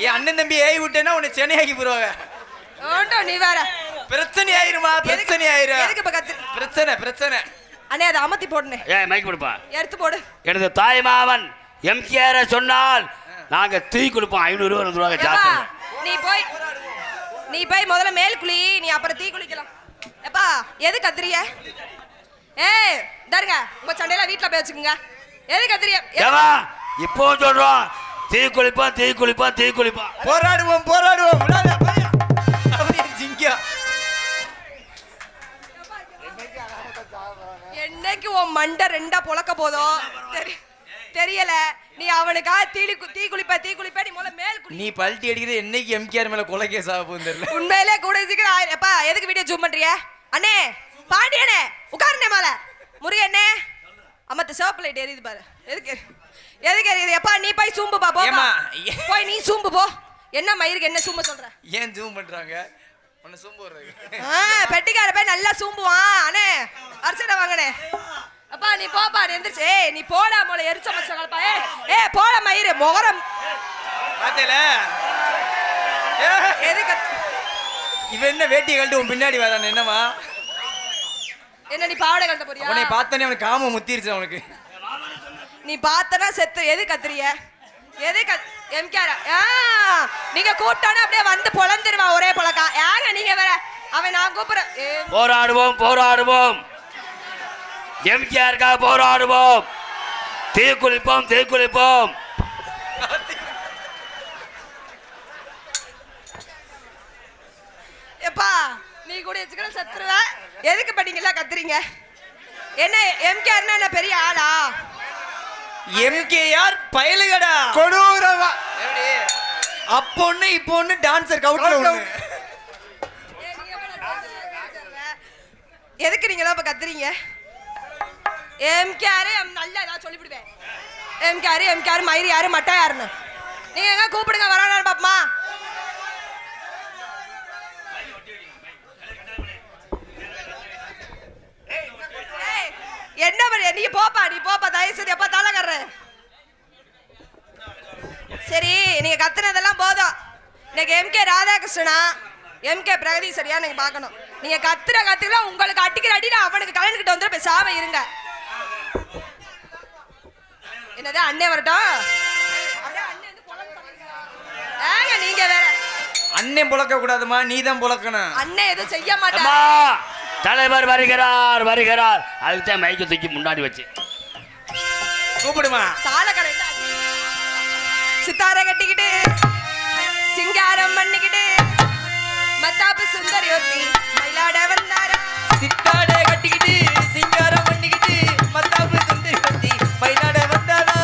என் அண்ணன் தம்பி ஏய் விட்டேன்னா உன்னை சென்னையாக்கி போடுவாங்க. நீ வேற பிரச்சனை ஆயிருமா? பிரச்சனை ஆயிரும். எதுக்கு இப்ப கத்து? பிரச்சனை அண்ணே அதை அமர்த்தி போடுனே. மைக் போடுப்பா. எடுத்து போடு. எனது தாய் மாமன் எம்கேஆர் சொன்னால் நாங்க தீ கொடுப்போம். 500 ரூபா 200 ரூபா ஜாஸ்தி. நீ போய் முதல்ல மேல் குளி, நீ அப்புறம் தீ குளிக்கலாம். எப்பா எது கத்துறிய? ஏய் தருங்க உங்க சண்டையில வீட்டுல போய் வச்சுக்கோங்க. எது கத்துறிய? ஏவா இப்போ சொல்றோம் தீ குளிப்பா. போராடுவோம். என்னைக்கு உன் மண்டை ரெண்டா பொளக்க போதும் தெரியல. நீ அவனுக்காக தீ குளிப்ப நீ முதல்ல மேல் குளி. நீ பல்ட்டி அடிக்கிறது என்னைக்கு எம்கேஆர் மேல கொலை கேஸ் ஆக போகுது தெரியல. உண்மையிலே கூட சீக்கிரம் எப்பா எதுக்கு வீடியோ ஜூம் பண்றிய? அண்ணே பாண்டியனே உட்காருனே மேல. முருகண்ணே அம்மத்த சிவப்பு லைட் எரியுது பாரு. எதுக்கு எரியுது? எப்பா நீ போய் சூம்பு பா. போய் நீ சூம்பு போ. என்ன மயிருக்கு என்ன சூம்ப சொல்ற? ஏன் ஜூம் பண்றாங்க? உன்னை சூம்பு வர்றாங்க. பெட்டிக்கார போய் நல்லா சூம்புவான். அண்ணே அர்ச்சனை வாங்கனே. அப்பா நீ போப்பா. நீ எந்திரிச்சு. ஏய் நீ போடா மொள எரிச்ச மச்சங்கப்பா. ஏய் போட மயிரு முகரம் பாத்தேல. எதுக்கு இவன் என்ன வேட்டி கழட்டு உன் பின்னாடி வரானே? என்னமா என்ன நீ பாவாடை கழட்ட போறியா? உன்னை பார்த்தனே அவனுக்கு காம முத்திருச்சு அவனுக்கு. நீ பார்த்தனா செத்து. எது கத்துறிய? எது எம்கேஆர் நீங்க கூப்பிட்டானே அப்படியே வந்து பொளந்துருவான் ஒரே பொளக்கா. யாங்க நீங்க வேற அவன் நான் கூப்பிடுறேன். போராடுவோம் எம்கேஆருக்காக போராடுவோம். தீ குளிப்போம். எப்பா நீ கூட வச்சுக்கிற சத்துருவ. எதுக்கு பண்ணீங்களா கத்துறீங்க? என்ன எம்கேஆர்னா என்ன பெரிய ஆளா? எம்கேஆர் பயலுகடா கொடூரவா. அப்போ ஒண்ணு இப்போ ஒண்ணு டான்சர் கவுட்ல. எதுக்கு நீங்க இப்ப கத்துறீங்க? எம்கேஆர் நல்லா ஏதாவது சொல்லிவிடுவேன். எம்கேஆர் மயிறு யாரு மட்டா யாருன்னு நீங்க எங்க கூப்பிடுங்க வரானு பாப்பமா. என்ன பண்ண நீ போப்பா தயவு செய்து. எப்பா தலை கர்ற. சரி நீங்க கத்துனதெல்லாம் போதும். இன்னைக்கு எம்கே ராதாகிருஷ்ணனா எம்கே பிரகதீஸ்வரியா நீங்க பாக்கணும். நீங்க கத்துல உங்களுக்கு அடிக்கிற அடினா அவனுக்கு கலந்துக்கிட்டு வந்து பேசாம இருங்க. என்னது அண்ணே வரட்டும். நீங்க வேற அண்ணன் புழக்க கூடாதுமா, நீ தான் புழக்கணும். அண்ணன் எதுவும் செய்ய மாட்டாங்க. தலைவர் வருகிறார். அதுக்குதான் மைக்க தூக்கி முன்னாடி வச்சு கூப்பிடுமா. தாளக்கடை சித்தாரை கட்டிக்கிட்டு சிங்காரம் பண்ணிக்கிட்டு மத்தாப்பு சுந்தரி ஒருத்தி மயிலாட வந்தாரா. சித்தாடை கட்டிக்கிட்டு சிங்காரம் பண்ணிக்கிட்டு மத்தாப்பு சுந்தரி ஒருத்தி மயிலாட வந்தாரா.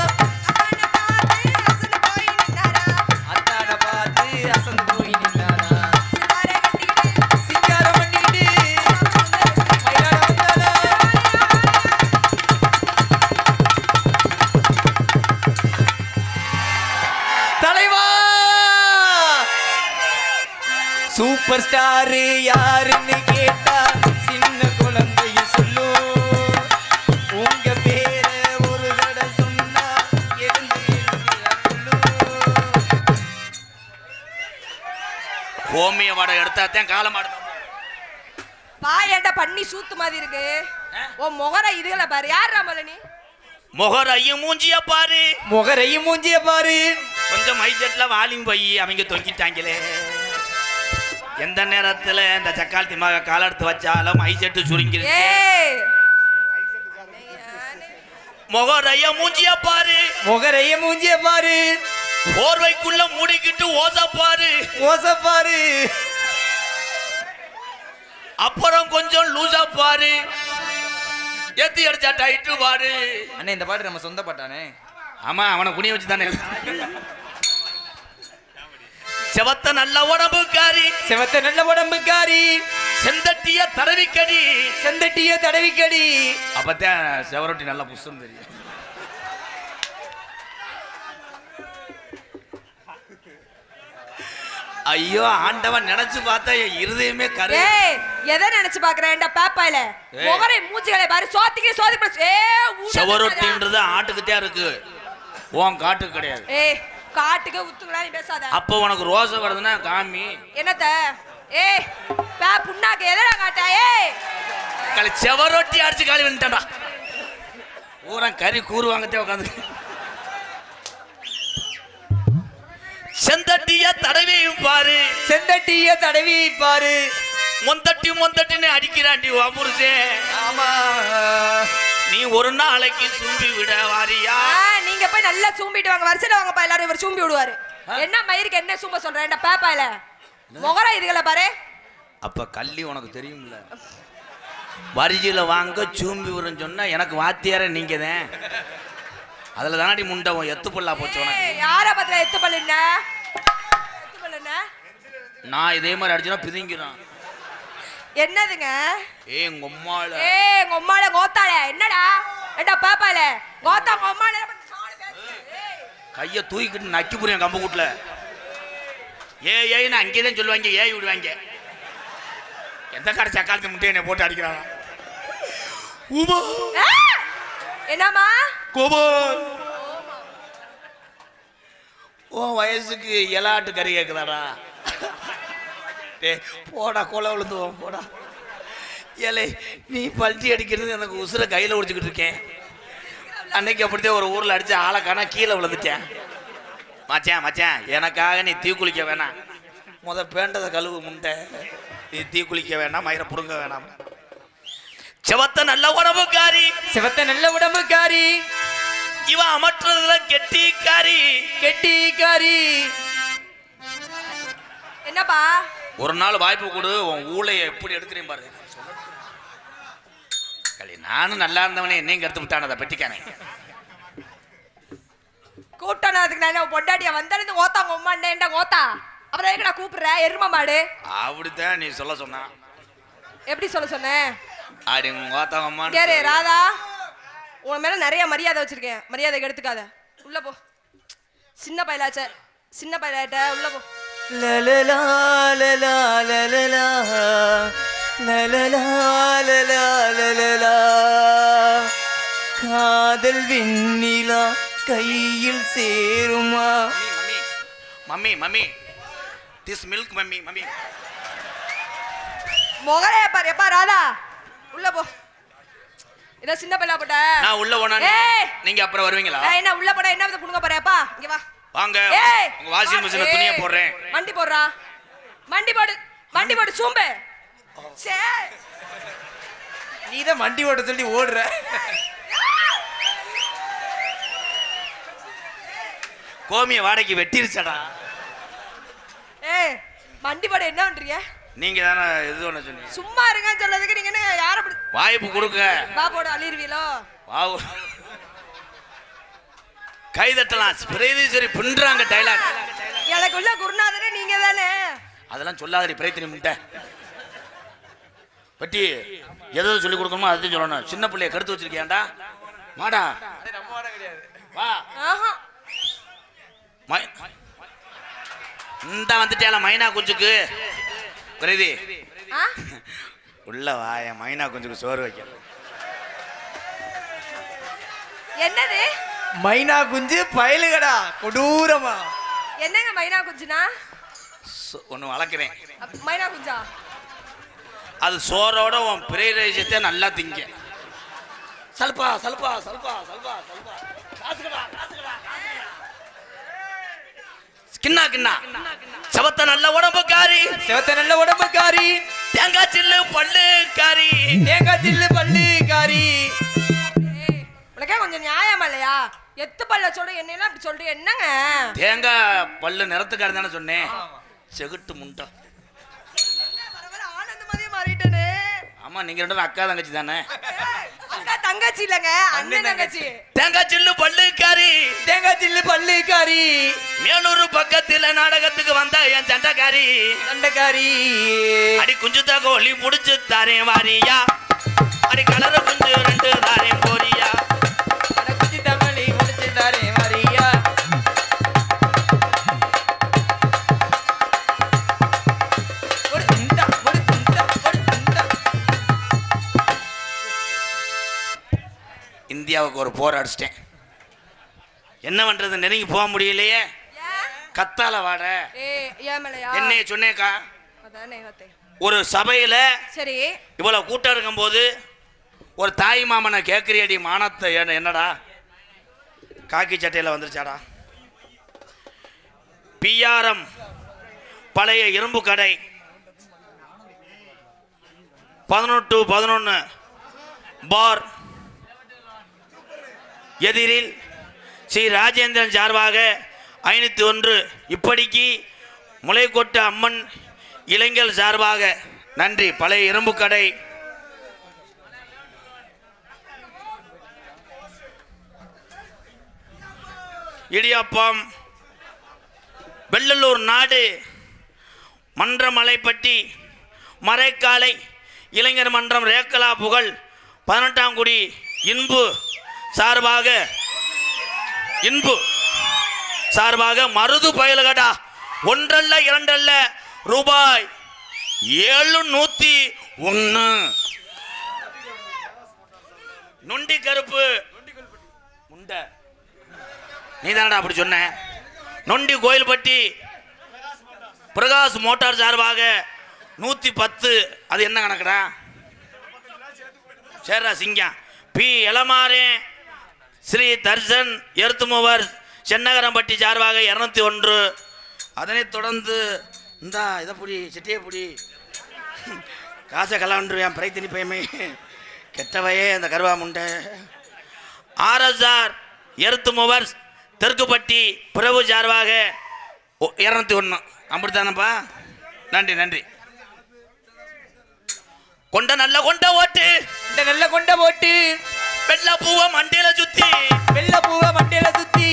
அத்தான பார்த்து அசந்து போய் நின்னாரா. சித்தாரை கட்டிக்கிட்டு சிங்காரம் பண்ணிக்கிட்டு மயிலாட வந்தாரா. தலைவா சூப்பர் ஸ்டார் யாருன்னு கேட்டா சின்ன குழந்தைய சொல்லு. உங்க பேர ஒரு தடவை சொன்னா எழுந்து ஹோமிய வடை எடுத்தாத்தான் காலமாடு. பாயண்ட பண்ணி சூத்து மாதிரி இருக்கு. ஓ முகர இதுல பாரு. யார் ராமலனி? முகரையும் மூஞ்சிய பாரு. கொஞ்சம் மைசெட்ல வாலிங் போய் அவங்க தொங்கிட்டாங்களே. எந்த நேரத்துல இந்த சக்காலத்தி மக கால எடுத்து வச்சாலும் மைசெட்டு சுருங்கிருச்சு. முகரையும் மூஞ்சிய பாரு. போர்வைக்குள்ள மூடிக்கிட்டு ஓசப்பாரு. அப்புறம் கொஞ்சம் லூசா பாரு. எத்தி அடிச்சா டைட்டு பாரு. அண்ணே இந்த பாட்டு நம்ம சொந்த பாட்டானே. ஆமா அவனை குனிய வச்சு தானே. செவத்த நல்ல உடம்புக்காரி செந்தட்டிய தடவிக்கடி. அப்பத்தான் செவரொட்டி நல்லா புஷ்டம் தெரியும். ஐயோ ஆண்டவன் நினைச்சு பார்த்தா இருதயமே கரு. எதை நினைச்சு பாக்குறேன் பேப்பாயில முகரை மூஞ்சிகளை பாரு. சோதிக்கு செவரொட்டின்றது ஆட்டுக்குத்தான் இருக்கு, உன் காட்டுக்கு கிடையாது. காட்டுக்கு உத்துங்களா நீ பேசாத. அப்போ உனக்கு ரோசை வருதுன்னா காமி. என்னத்த ஏய் பா புண்ணாக்கு எதடா காட்டா ஏய் கலை செவரொட்டி அடிச்சு காலி வந்துட்டா. ஊரா கறி கூறு வாங்கத்தே உட்காந்து. செந்தட்டிய தடவி பாரு, செந்தட்டிய தடவி பாரு, மொந்தட்டின்னு அடிக்கிறாண்டி அமுருசே. ஆமா நீ ஒரு நாளைக்கு சூம்பி விட வாரியா? நீங்க போய் நல்லா சூம்பிட்டு வாங்க, வரிசையில வாங்கப்பா, எல்லாரும் இவர் சூம்பி விடுவாரு. என்ன மயிருக்கு என்ன சூம்ப சொல்றேன் என்ன பேப்பாயில முகரா இதுகள பாரு. அப்ப கள்ளி உனக்கு தெரியும்ல, வரிஜில வாங்க சூம்பி விடுன்னு சொன்னா எனக்கு வாத்தியார நீங்க தான். அதுல தானடி முண்டவன் எத்து பல்லா போச்சு உனக்கு. யார பத்திர எத்து பல்லுன நான் இதே மாதிரி அடிச்சுனா பிதிங்கிறான். என்னதுங்க எங்க அம்மால எங்க அம்மால கோத்தால என்னடா ஏண்டா பாப்பால கோத்தா உங்க அம்மால கைய தூக்கிட்டு நக்கி புரியும் கம்பு கூட்டுல. ஏன்னு அங்கேதான் சொல்லுவாங்க, ஏய் விடுவாங்க. எந்த கடை சக்காலத்து முட்டையை என்னை போட்டு அடிக்கிறாங்க. என்னம்மா கோபால் ஓ வயசுக்கு எலாட்டு கறி கேக்குதாடா? போடா கொலை விழுந்துவோம் போடா. ஏலே நீ பல்ட்டி அடிக்கிறது எனக்கு உசுரை கையில் ஒடிச்சுக்கிட்டு இருக்கேன். அன்னைக்கு அப்படித்தான் ஒரு ஊரில் அடிச்சு ஆளை காணா கீழே விழுந்துட்டேன். மச்சான் எனக்காக நீ தீ குளிக்க வேணாம், பேண்டதை கழுவு முண்டை. நீ தீ குளிக்க வேணாம், மயிரை புடுங்க வேணாம். செவத்த நல்ல உடம்புக்காரி, செவத்த நல்ல உடம்புக்காரி, இவன் அமற்றதுல கெட்டிக்காரி. என்னப்பா ஒரு நாள் வாய்ப்பு கொடு, உன் ஊழைய எப்படி எடுக்கிறேன் பாரு. நானும் நல்லா இருந்தவனே என்னையும் கருத்து விட்டான அதை பெட்டிக்கானே. கூப்பிட்டானா அதுக்கு நான் பொண்டாட்டியா வந்தாலும் ஓத்தாங்க உமா என்ன ஓத்தா அப்புறம் எதுக்கு நான் கூப்பிடுறேன் எரும மாடு. அப்படித்தான் நீ சொல்ல சொன்னா. எப்படி சொல்ல சொன்னேன்? அடி ஓத்தாங்க அம்மா. கேரு ராதா, உன் மேல நிறைய மரியாதை வச்சிருக்கேன், மரியாதை எடுத்துக்காத. உள்ள போ, சின்ன பையலாச்ச, சின்ன பையலாட்ட உள்ள போ. லலலா லலலா லலலா லலலா லலலா லலலா, காதல் வெண்ணிலா கையில் சேருமா. Mummy this milk mummy. முகரே பாரு. எப்பா ராதா உள்ள போ. இத சின்ன பையலா போட்ட நான் உள்ள போனா நீங்க அப்புறம் வருவீங்களா? என்ன உள்ள போடா என்ன புடுங்க போறேப்பா? இங்க வா வாங்க. உங்க வாஷிங் மிஷின்ல துணியை போடுறேன். மண்டி போடுறா, மண்டி போடு சூம்பே. சே நீதான் மண்டி ஓட்ட சொல்லி ஓடுற. கோமிய வாடகைக்கு வெட்டிருச்சடா. மண்டி போட என்ன பண்றீங்க? நீங்க தானே இது ஒண்ணு சொன்னீங்க. சும்மா இருங்கன்னு சொல்றதுக்கு நீங்க என்ன யார வாய்ப்பு கொடுக்க. வா போடு அலிர்வீலோ. வாவ் கை தட்டலாம். பிரேதீஸ்வரி பின்றாங்க டைலாக். எனக்குள்ள குருநாதரே நீங்க தானே. அதெல்லாம் சொல்லாதடி பிரேத்தினி முட்டை. பட்டி எதை சொல்லி கொடுக்கணுமோ அதை சொல்லணும். சின்ன பிள்ளைய கருத்து வச்சிருக்கியாண்டா மாடா. வா இந்த வந்துட்டேல மைனா குஞ்சுக்கு பிரேதி உள்ள வாய மைனா குஞ்சுக்கு சோறு வைக்க. என்னது மைனா குஞ்சு பயலுகடா கொடூரமா. என்னங்க மைனா குஞ்சுனா? ஒண்ணு வளர்க்கிறேன். மைனா குஞ்சா? அது சோறோட உன் பிரேரேஜத்தை நல்லா திங்க. சல்பா சல்பா சல்பா சல்பா சல்பா காசுகடா காசுகடா. கிண்ணா கிண்ணா செவத்த நல்ல உடம்புக்காரி, செவத்த நல்ல உடம்புக்காரி, தேங்காய் சில்லு பல்லுக்காரி, பல்லுக்காரி. உனக்கே கொஞ்சம் நியாயமா இல்லையா? எத்து பல்ல சொல்ற என்னன்னா இப்படி சொல்ற என்னங்க? தேங்காய் பல்லு நிறத்துக்காரி தானே சொன்னேன். செகுட்டு முண்டா. ஆனந்தமாவே மாறிட்டனே. ஆமா நீங்க ரெண்டு அக்கா தங்கச்சி தானே. அக்கா தங்கச்சி இல்லங்க, அண்ணன் தங்கச்சி. தேங்காய் சில்லு பல்லுக்காரி, பல்லுக்காரி. மேலூர் பக்கத்துல நாடகத்துக்கு வந்த என் சண்டைக்காரி. அடி குஞ்சு தகோலி முடிச்சு தாரேன் வாரியா, அடி கலர குஞ்சு ரெண்டு தாரேன் போரியா. குஞ்சு தகோலி முடிச்சு தாரேன் வாரியா. இந்தியாவுக்கு ஒரு போர் அடிச்சிட்டேன். என்ன பண்றது, நெருங்கி போக முடியலையே. கத்தால வாட ஏமலையா என்னைய சொன்னேக்கா. அதானே பார்த்தேன். ஒரு சபையில சரி இவ்வளவு கூட்டம் இருக்கும்போது ஒரு தாய் மாமனை கேட்கிறியடி மானத்தை என்னடா காக்கி சட்டையில் வந்துருச்சாடா. பிஆர்எம் பழைய இரும்பு கடை 11-11 பார் எதிரில் ஸ்ரீ ராஜேந்திரன் சார்பாக 501 இப்படிக்கு முளைக்கொட்ட அம்மன் இளைஞர் சார்பாக நன்றி. பழைய இரும்பு கடை இடியாப்பம் வெள்ளலூர் நாடு மன்றமலைப்பட்டி மறைக்காலை இளைஞர் மன்றம் ரேக்கலா புகழ் 18ஆம் குடி இன்பு சார்பாக மருது பயலுகடா 1 அல்ல 2 அல்ல ரூபாய் 701. நொண்டி கருப்பு முண்டை நீ தானடா அப்படி சொன்ன. நொண்டி கோயில்பட்டி பிரகாஷ் மோட்டார் சார்பாக 110. அது என்ன கணக்குடா? சரிடா சிங்கம். பி எலமாரே ஸ்ரீ தர்சன் எர்த்துமோவர் சென்னகரம்பட்டி சார்பாக 201. அதனைத் தொடர்ந்து இந்தா இதை புடி சிட்டியை புடி காசை கலாண்டுருவேன் பிரைத்தினி பயமே கெட்டவையே அந்த கருவா முண்டை. ஆர்எஸ்ஆர் எர்த்துமோவர் தெற்குப்பட்டி பிரபு சார்பாக 201. அப்படித்தானப்பா. நன்றி நன்றி. கொண்ட நல்ல கொண்ட ஓட்டு இந்த நல்ல கொண்ட போட்டு வெள்ள பூவை மண்டையில சுத்தி வெள்ள பூவை மண்டையில சுத்தி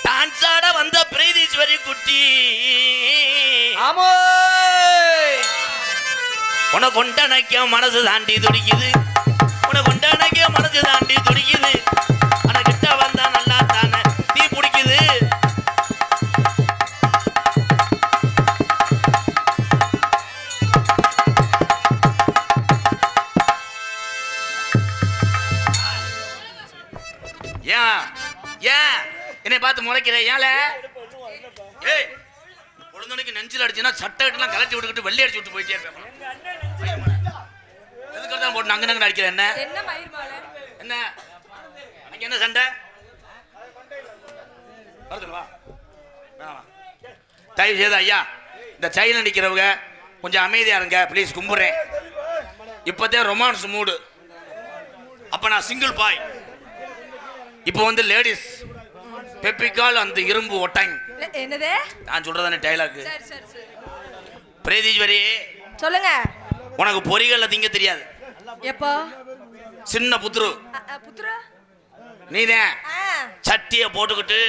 டான்ஸ் ஆட வந்த பிரீதீஸ்வரி குட்டி. ஆமோ உன கொண்டனைக்க மனசு தாண்டி துடிக்குது. உன கொண்டனைக்க மனசு தாண்டி துடிக்குது. ஆனா கிட்ட வந்தா நல்லா தானே தீ பிடிக்குது. ஏன் என்னை பார்த்து முறைக்கிற? ஏல ஏய் பொழுதுனைக்கு நெஞ்சில் அடிச்சுன்னா சட்டை கட்டெல்லாம் கலட்டி விட்டுக்கிட்டு வெள்ளை அடிச்சு விட்டு போயிட்டே இருப்பேன். எதுக்கு தான் போட்டு அங்கே நாங்கள் அடிக்கிறேன். என்ன என்ன அன்னைக்கு என்ன சண்டை? வருதுவா தயவு செய்து ஐயா இந்த சைன் அடிக்கிறவங்க கொஞ்சம் அமைதியா இருங்க ப்ளீஸ், கும்பிட்றேன். இப்போதான் ரொமான்ஸ் மூடு. அப்போ நான் சிங்கிள் பாய். இப்போ வந்து லேடிஸ் பெப்பிக்கால் அந்த இரும்பு ஒட்டாங்க. என்னது நான் சொல்றதானே டைலாக். பிரீதீஸ்வரி சொல்லுங்க. உனக்கு பொரிகள்ல திங்க தெரியாது. எப்போ சின்ன புத்துரு நீதான் சட்டியை போட்டுக்கிட்டு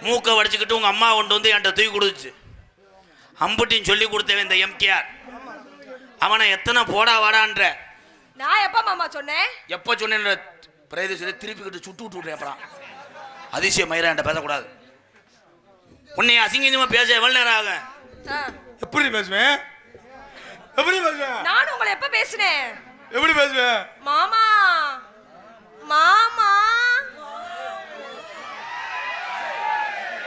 மூக்க வடிச்சுக்கிட்டு உங்க அம்மா கொண்டு வந்து என்கிட்ட தூக்கி கொடுத்துச்சு. அம்புட்டின்னு சொல்லி கொடுத்தவன் இந்த எம்கேஆர். அவனை எத்தனை போடா வாடான்ற நான் எப்ப மாமா சொன்னேன்? எப்ப சொன்னேன்? பிரீதீஸ்வரி திருப்பிக்கிட்டு சுட்டு விட்டு விட்றேன். அப்புறம் அதிசய மயிரா என்கிட்ட பேசக்கூடாது. உன்னை அசிங்கமா பேச எவ்வளவு நேரம் ஆகும்? எப்படி பேசுவேன்? எப்படி பேசுவேன்? நான் உங்களை எப்ப பேசுனேன்? எப்படி பேசுவேன்? மாமா மாமா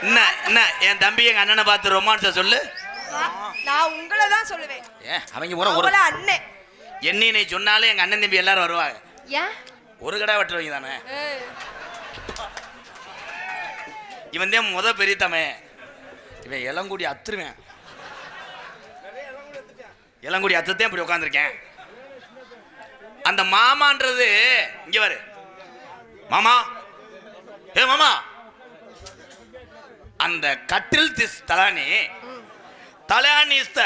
என்ன என்ன என் தம்பி எங்க அண்ணனை பார்த்து ரொமான்ஸ சொல்லு. நான் உங்களை தான் சொல்லுவேன். அவங்க ஒரு அண்ணே என்னை சொன்னாலே எங்க அண்ணன் தம்பி எல்லாரும் வருவாங்க. ஏன் ஒரு கடை வெட்டுறவங்க தானே. இவன் தான் முத பெரியத்தமே. இவன் இளங்குடி அத்துருவேன். இளங்குடி அத்துத்தான் இப்படி உட்காந்துருக்கேன். அந்த மாமான்றது இங்க வரு மாமா. ஏ மாமா அந்த கட்டில் திஸ் தலானி தலானிஸ்த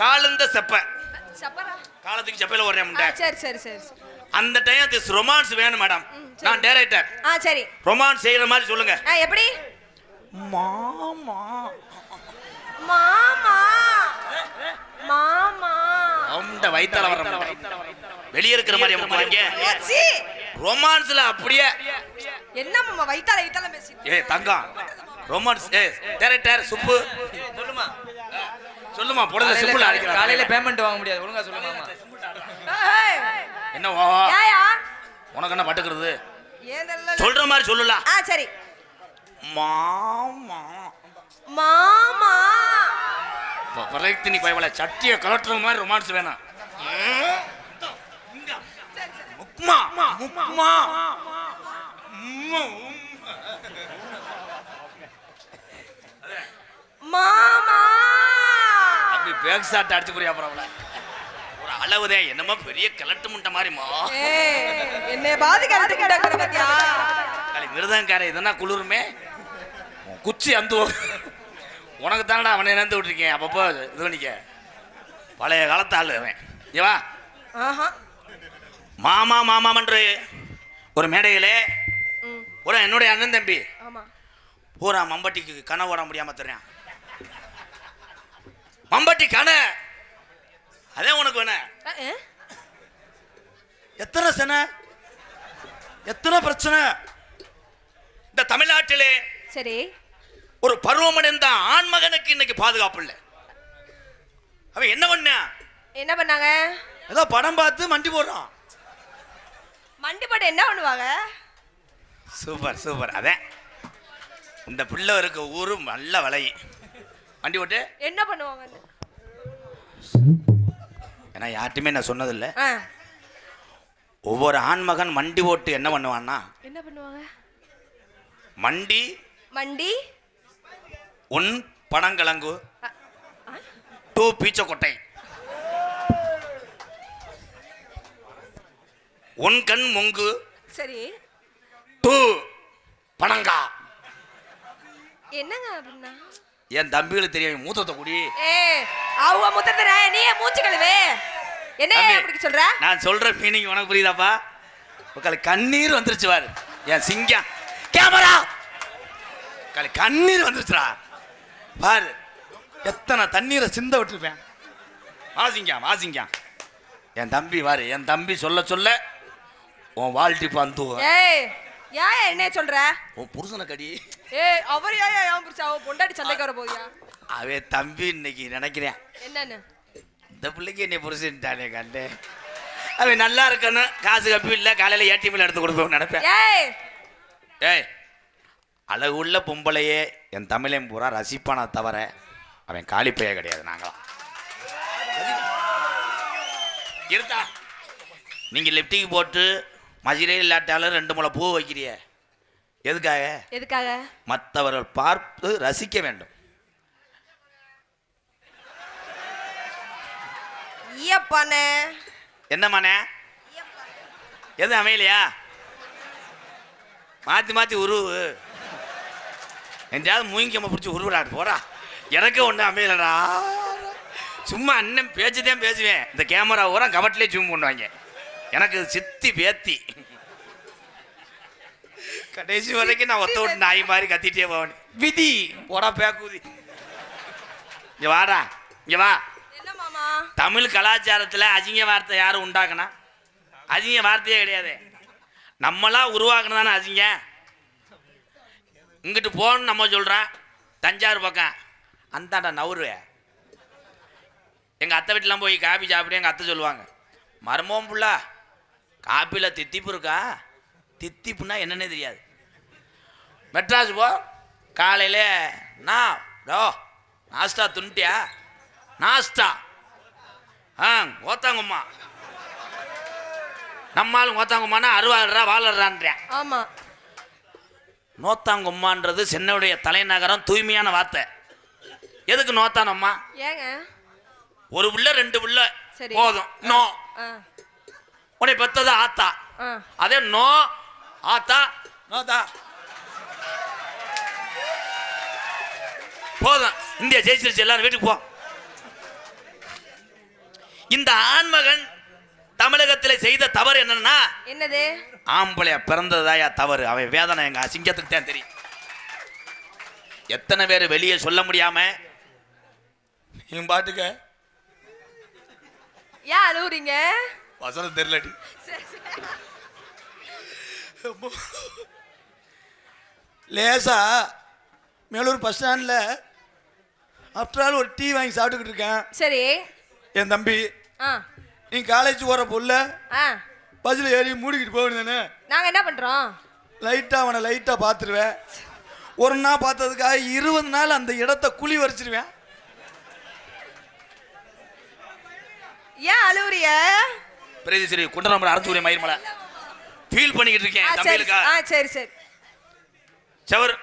காலந்த செப்ப காலத்துக்கு செப்பையில ஓடுறேன் முண்டை. சரி சரி சரி அந்த டைம் திஸ் ரொமான்ஸ் வேணும் மேடம். நான் டைரக்டர். சரி ரொமான்ஸ் செய்யற மாதிரி சொல்லுங்க. எப்படி? மாமா மாமா மாமா அந்த வயித்தால வர வெளிய இருக்கிற மாதிரி அம்மாங்க ஓச்சி ரொமான்ஸ்ல அப்படியே என்ன மாமா வயித்தால வயித்தால பேசிட்டு. ஏய் தங்கம் ரொமான்ஸ் டைரக்டர் சுப்பு சொல்லுமா சொல்லுமா போடுங்க. சிம்பிள் அடிக்கிற காலையில பேமெண்ட் வாங்க முடியாது. ஒழுங்கா சொல்லுங்க மாமா. என்ன வா ஏயா உனக்கு என்ன பட்டுக்கிறது? ஏதல்ல சொல்ற மாதிரி சொல்லலாம். சரி மாமா மாமா பறைத்து நீ பயவல சட்டியை கலட்டுற மாதிரி ரொமான்ஸ் வேணாம். முக்மா முக்மா மாமா அப்படி பேக் ஷாட் அடிச்சு புரியா பரவாயில்ல. ஒரு அளவுதே என்னமோ பெரிய கிழட்டு முட்டை மாதிரிமா. என்னை பாதிக்க பத்தியா மிருதங்கார இதனா குளிருமே குச்சி அந்த உனக்கு தானடா அவனை நினைந்து விட்டுருக்கேன். அப்பப்போ இது பண்ணிக்க பழைய காலத்து ஆளு அவன். ஏவா மாமா மாமாமன்று ஒரு மேடையிலே ஒரு என்னுடைய அண்ணன் தம்பி பூரா மம்பட்டிக்கு கண ஓட முடியாம தர்றேன். மம்பட்டி கண அதே உனக்கு வேண எத்தனை சன எத்தனை பிரச்சனை இந்த தமிழ்நாட்டிலே. சரி ஒரு பருவமடைந்த ஆண்மகனுக்கு இன்னைக்கு பாதுகாப்பு இல்லை. அவன் என்ன பண்ணாங்க? ஏதோ படம் பார்த்து மண்டி போடுறான். மண்டி போட்டு என்ன பண்ணுவாங்க? Super super. அதே இந்த பிள்ளை இருக்க ஊரு நல்ல வலை வண்டி போட்டு என்ன பண்ணுவாங்க? ஏன்னா யார்ட்டுமே நான் சொன்னதில்ல. ஒவ்வொரு ஆண்மகன் மண்டி ஓட்டு என்ன பண்ணுவான்னா என்ன பண்ணுவாங்க? மண்டி மண்டி உன் பனங்கிழங்கு டூ பீச்சக்கொட்டை உன் கண் முங்கு சரி டூ பனங்கா. என்னங்க அப்படின்னா? என் தம்பிகளுக்கு தெரியும் மூத்தத்தை குடி. அவங்க முத்தத்தை நீ மூச்சு கழுவே என்ன அப்படி சொல்ற? நான் சொல்ற மீனிங் உனக்கு புரியுதாப்பா? கண்ணீர் வந்துருச்சு பாரு என் சிங்கம் கேமரா கண்ணீர் வந்துருச்சுடா பாரு. எத்தனை தண்ணீரை சிந்த விட்டுருப்பேன். வாசிங்க என் தம்பி பாரு. என் தம்பி சொல்ல சொல்ல உன் வாழ்த்தி பந்து என்ன சொல்ற? உன் புருஷனை கடி. அவர் பொண்டாடி சண்டைக்கு வர போதியா? அவே தம்பி இன்னைக்கு நினைக்கிறேன் என்னன்னு இந்த பிள்ளைக்கு என்னை புருஷன்ட்டானே கண்டே. அவன் நல்லா இருக்கணும். காசு கப்பி இல்லை காலையில் ஏடிஎம்ல எடுத்து கொடுப்போம் நினைப்பேன். ஏய் அழகு உள்ள பொம்பளையே என் தமிழன் பூரா ரசிப்பான தவிர அவன் காலிப்பையே கிடையாது. நாங்களாம் இருந்தா நீங்கள் லிப்டிக் போட்டு மஜிரையில் இல்லாட்டாலும் 2 முளை பூ வைக்கிறிய எதுக்காக? மற்றவர்கள் பார்த்து ரசிக்க வேண்டும். என்ன மனே எது அமையலையா? மாற்றி உருவு எஞ்சாவது மூங்கியம்மா பிடிச்சி உருவிடாடு போடா. எனக்கு ஒன்று அமையலடா. சும்மா அண்ணன் பேச்சுதான் பேசுவேன். இந்த கேமரா ஊரா கவட்டிலே ஜூம் பண்ணுவாங்க. எனக்கு சித்தி பேத்தி கடைசி வரைக்கும் நான் ஒத்த விட்டு நாய் மாதிரி கத்திட்டே போவேன். விதி போடா பேக்குதி. இங்க வாடா இங்க வா. தமிழ் கலாச்சாரத்தில் அசிங்க வார்த்தை யாரும் உண்டாக்குனா? அசிங்க வார்த்தையே கிடையாது. நம்மளா உருவாக்குனதானே அசிங்க. இங்கிட்டு போகணும்னு நம்ம சொல்கிறேன். தஞ்சாவூர் பக்கம் அந்தாண்டா நவுருவேன். எங்கள் அத்தை வீட்டிலாம் போய் காபி சாப்பிட்டு எங்கள் அத்தை சொல்லுவாங்க, மர்மம் புள்ளா காப்பியில் தித்திப்பு இருக்கா? தித்திப்புனா என்னன்னே தெரியாது. மெட்ராஸ் போ காலையில் நாஸ்டா துண்டியா? நாஸ்டா ஓத்தாங்கம்மா. நம்மளும் ஓத்தாங்கம்மானா அருவாடுறா வாழறான்றேன். ஆமா. நோத்தாங்கம்மான்றது சென்னையுடைய தலைநகரம். தூய்மையான வார்த்தை. எதுக்கு நோத்தானம்மா? ஏங்க ஒரு புள்ள 2 புள்ள போதும். நோ உன்னை பெத்தது ஆத்தா. அதே நோ ஆத்தா நோதா போதும். இந்தியா ஜெயிச்சிருச்சு. எல்லாரும் வீட்டுக்கு போ. இந்த ஆண்மகன் தமிழகத்தில் செய்த தவறு என்னன்னா என்னது? ஆம்பளைய பிறந்ததாயா தவறு. அவன் வேதனை எங்க சிங்கத்துக்கு தான் தெரியும். எத்தனை பேர் வெளியே சொல்ல முடியாம நீ பாட்டுக்க ஏன் அழுவுறீங்க? வசனம் தெரியலடி. லேசா மேலூர் பஸ் ஸ்டாண்ட்ல ஆஃப்டர் ஆல் ஒரு டீ வாங்கி சாப்பிட்டுக்கிட்டு இருக்கேன். சரி. என் தம்பி நீ காலேஜ் போற புள்ள பஸ்ல ஏறி மூடிக்கிட்டு போகணும். நாங்க என்ன பண்றோம்? அவனை லைட்டா பாத்துருவேன். ஒரு நாள் பார்த்ததுக்காக 20 நாள் அந்த இடத்தை குழி வரிச்சிருவேன். ஏன் அழுவுறிய? பிரேதி சரி குண்டரம்பர் அரைச்சூரிய மயிர் மலை ஃபீல் பண்ணிக்கிட்டு இருக்கேன் தம்பிகளுக்கா. சரி சரி சவர்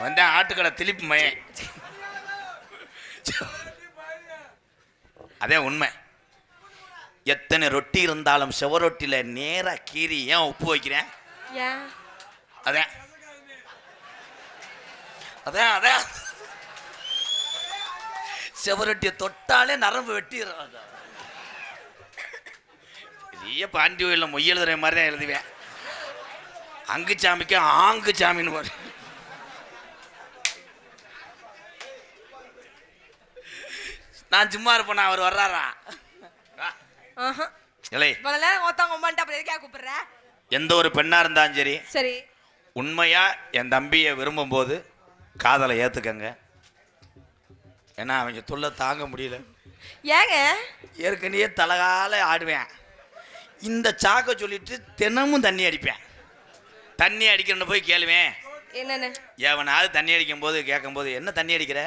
வந்தேன் ஆட்டுக்கடை திலிப்பு மயன். அதே உண்மை. எத்தனை ரொட்டி இருந்தாலும் செவரொட்டியில நேரா கீரி ஏன் உப்பு வைக்கிறேன்? அதான் அதான் அதான் செவரொட்டியை தொட்டாலே நரம்பு வெட்டிடுறாங்க. பெரிய பாண்டி கோயிலில் மொய் எழுதுற மாதிரி தான் எழுதுவேன். அங்கு சாமிக்கு ஆங்கு சாமின்னு வரும். நான் சும்மா இருப்பேன். அவர் வர்றாரா? எந்த ஒரு பெண்ணா இருந்தாலும் சரி சரி உண்மையா என் தம்பியை விரும்பும் போது காதலை ஏத்துக்கங்க. ஏன்னா அவங்க தொல்லை தாங்க முடியல. ஏங்க ஏற்கனவே தலகால ஆடுவேன். இந்த சாக்க சொல்லிட்டு தினமும் தண்ணி அடிப்பேன். தண்ணி அடிக்கிறேன்னு போய் கேளுவேன். என்னன்னு எவனாவது தண்ணி அடிக்கும் போது கேட்கும் போது என்ன தண்ணி அடிக்கிற?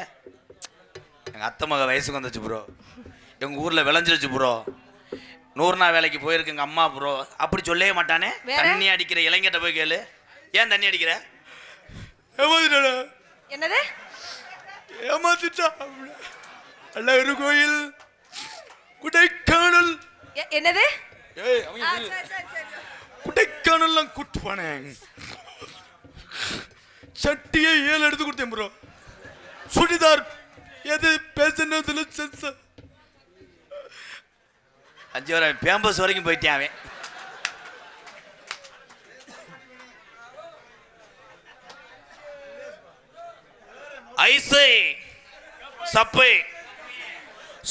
எங்கள் அத்தை மக வயசுக்கு வந்துச்சு ப்ரோ, எங்கள் ஊரில் விளைஞ்சிருச்சு ப்ரோ, 100 நாள் வேலைக்கு போயிருக்கு எங்கள் அம்மா ப்ரோ. அப்படி சொல்லவே மாட்டானே. தண்ணி அடிக்கிற இளைஞர்கிட்ட போய் கேளு, ஏன் தண்ணி அடிக்கிற? என்னது? ஏமாத்திட்டா. அழகர் கோயில் குடைக்கானல். என்னது? குடைக்கானல்லாம் கூட்டு போனேன். சட்டியை 7 எடுத்து கொடுத்தேன் ப்ரோ. சுடிதார் எது பேசுனதுல சென்சார் 5 வரை பேம்பஸ் வரைக்கும் போயிட்டேன் அவன். ஐசு சப்பை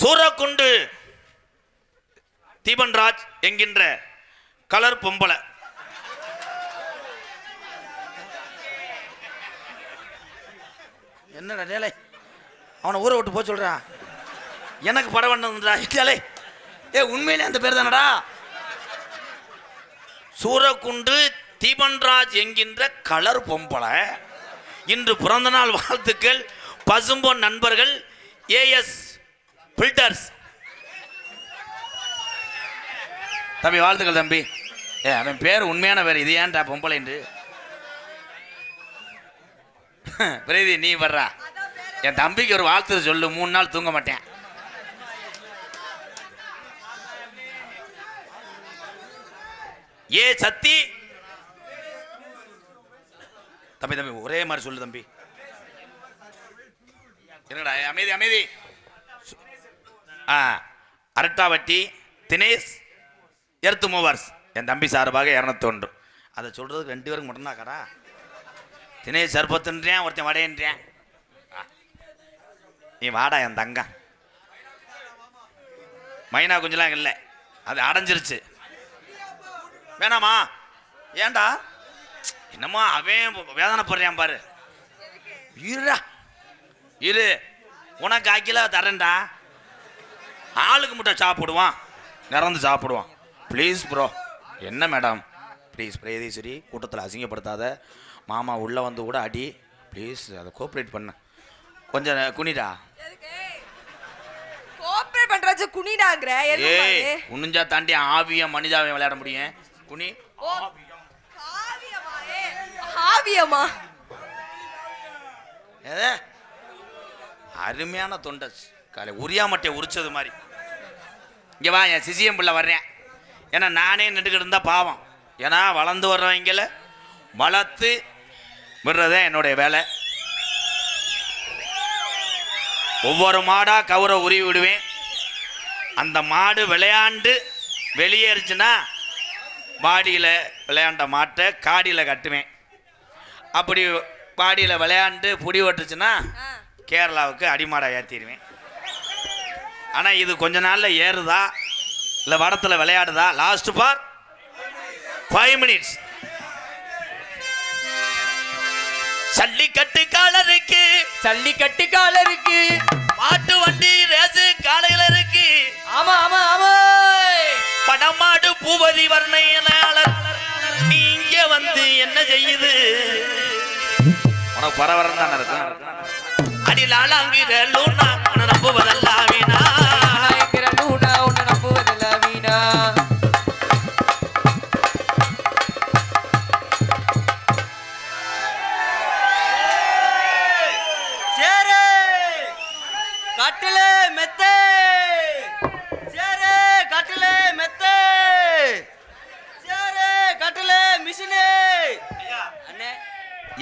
சூரக்குண்டு தீபன்ராஜ் என்கின்ற கலர் பொம்பளை. என்னடா டேலே அவனை ஊரை விட்டு போக சொல்றா. எனக்கு படம் வந்தா டேலே. உண்மையிலே அந்த பேர் தானடா? சூரக்குண்டு தீபன்ராஜ் என்கின்ற கலர் பொம்பளை. இன்று பிறந்த நாள் வாழ்த்துக்கள் பசும்பொன் நண்பர்கள் ஏஎஸ் பில்டர்ஸ். தம்பி வாழ்த்துக்கள் தம்பி. அவன் பேர் உண்மையான பேர். இது ஏன்டா பொம்பளை என்று பிரீதி நீ வர்றா. என் தம்பிக்கு ஒரு வாழ்த்து சொல்லு. 3 நாள் தூங்க மாட்டேன். ஏ சத்தி தம்பி தம்பி ஒரே மாதிரி சொல்லு தம்பி. என்னடா அமைதி அமைதி. அரட்டாவட்டி தினேஷ் எர்த்து மூவர்ஸ் என் தம்பி சார்பாக 201. அதை சொல்றதுக்கு 2 பேருக்கு மட்டும்தான் கடா. தினேஷ் சர்பத்துன்றேன், ஒருத்தன் வடையன்றேன். நீ வாடா என் தங்க. மைனா குஞ்செல்லாம் இல்லை, அது அடைஞ்சிருச்சு. வேணாமா? ஏண்டா? என்னம்மா அவன் வேதனைப்படுறான் பாரு. இருடா இரு, உனக்கு 1 கிலோ தரேன்டா. ஆளுக்கு மட்டும் சாப்பிடுவான், நிறந்து சாப்பிடுவான். Please bro. என்ன மேடம் ப்ளீஸ் பிரேதீஸ்வரி, கூட்டத்தில் அசிங்கப்படுத்தாத. மாமா உள்ளே வந்து கூட அடி ப்ளீஸ். அதை கோஆப்ரேட் பண்ண கொஞ்சம் குனிடா. கோஆப்ரேட் பண்றது குனிடாங்கற. ஏய் குனிஞ்சா தாண்டி ஆவியா மனிதாவை விளையாட முடியும். குனி. ஓ காவியமா? காவியமா? ஏதே அருமையான தொண்டை காலை உரியாமட்டை உரிச்சது மாதிரி. இங்கே வா என் சிசியம் பிள்ளை வர்றேன். ஏன்னா நானே நின்றுக்கிட்டு இருந்தா பாவம். ஏன்னா வளர்ந்து வர்றவங்கள வளர்த்து விடுறதே என்னுடைய வேலை. ஒவ்வொரு மாடா கவுரை உருவி விடுவேன். அந்த மாடு விளையாண்டு வெளியேறுச்சுன்னா பாடியில் விளையாண்ட மாட்டை காடியில் கட்டுவேன். அப்படி பாடியில் விளையாண்டு புடி ஓட்டுச்சுன்னா கேரளாவுக்கு அடிமாடை ஏற்றிடுவேன். ஆனால் இது கொஞ்ச நாளில் ஏறுதா இல்லை வடத்தில் விளையாடுதா? Last for 5 minutes. ஜல்லிக்கட்டு காலருக்கு, ஜல்லிக்கட்டு காலருக்கு, மாட்டு வண்டி ரேசு காலையில இருக்கு. ஆமா ஆமா ஆமா. படமாடு பூவதி வர்ணையாளர் நீ இங்க வந்து என்ன செய்யுது? உனக்கு பரவரம் தானே இருக்கும். அடிலாளாங்கிற லூனா நம்புவதல்லாவினா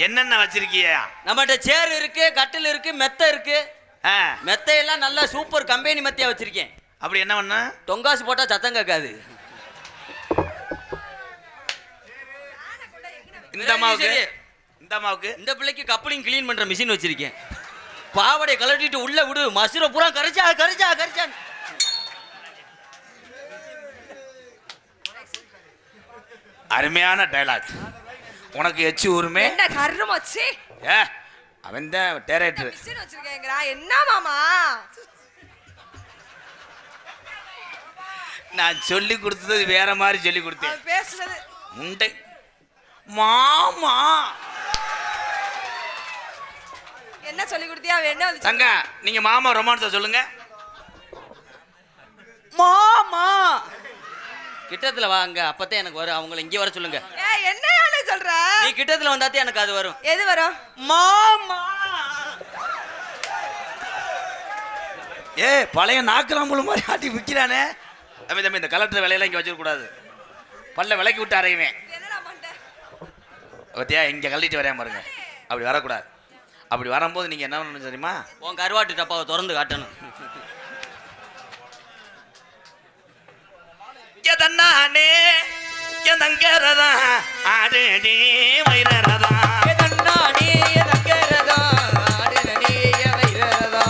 என்னென்ன வச்சிருக்கியா? நம்மகிட்ட சேர் இருக்கு, கட்டில் இருக்கு, மெத்தை இருக்கு. மெத்தையெல்லாம் நல்லா சூப்பர் கம்பெனி மெத்தையா வச்சிருக்கேன். அப்படி என்ன பண்ண? தொங்காசு போட்டா சத்தம் கேட்காது. இந்த அம்மாவுக்கு இந்த பிள்ளைக்கு கப்ளிங் கிளீன் பண்ற மிஷின் வச்சிருக்கேன். பாவடை கலட்டிட்டு உள்ள விடு, மசுரை பூரா கரைச்சா. அருமையான டயலாக். உனக்கு எச்சு ஊருமே என்ன கர்மம் வச்சு அவன் தான் டைரக்டர். மிஷின் வச்சிருக்கேங்கறா. என்ன மாமா நான் சொல்லி கொடுத்தது வேற மாதிரி சொல்லி கொடுத்தேன். பேசுறது முண்டை மாமா. என்ன சொல்லி கொடுத்தியா? என்ன சங்க நீங்க மாமா ரொமான்ஸ சொல்லுங்க. மாமா கிட்டத்துல வாங்க, அப்பதான் எனக்கு வரும். அவங்கள இங்க வர சொல்லுங்க. என்ன சொல்ற? நீ கிட்டத்துல வந்தாதே எனக்கு அது வரும். எது வரும்? மாமா. பழைய நாக்கலாம்புழு மாதிரி ஆட்டி விற்கிறானே. தம்பி இந்த கலெக்டர் வேலையெல்லாம் இங்கே வச்சிருக்க கூடாது. பல்ல விளக்கி விட்டு அறையுவேன். பத்தியா இங்கே கழட்டிட்டு வரையா பாருங்க. அப்படி வரக்கூடாது. அப்படி வரும்போது நீங்க என்ன பண்ணணும் தெரியுமா? உன் கருவாட்டு டப்பாவை திறந்து காட்டணும். எதன்னானே எதங்கரதா ஆடே வைரரதா எதன்னானே எதங்கரதா ஆடே வைரரதா.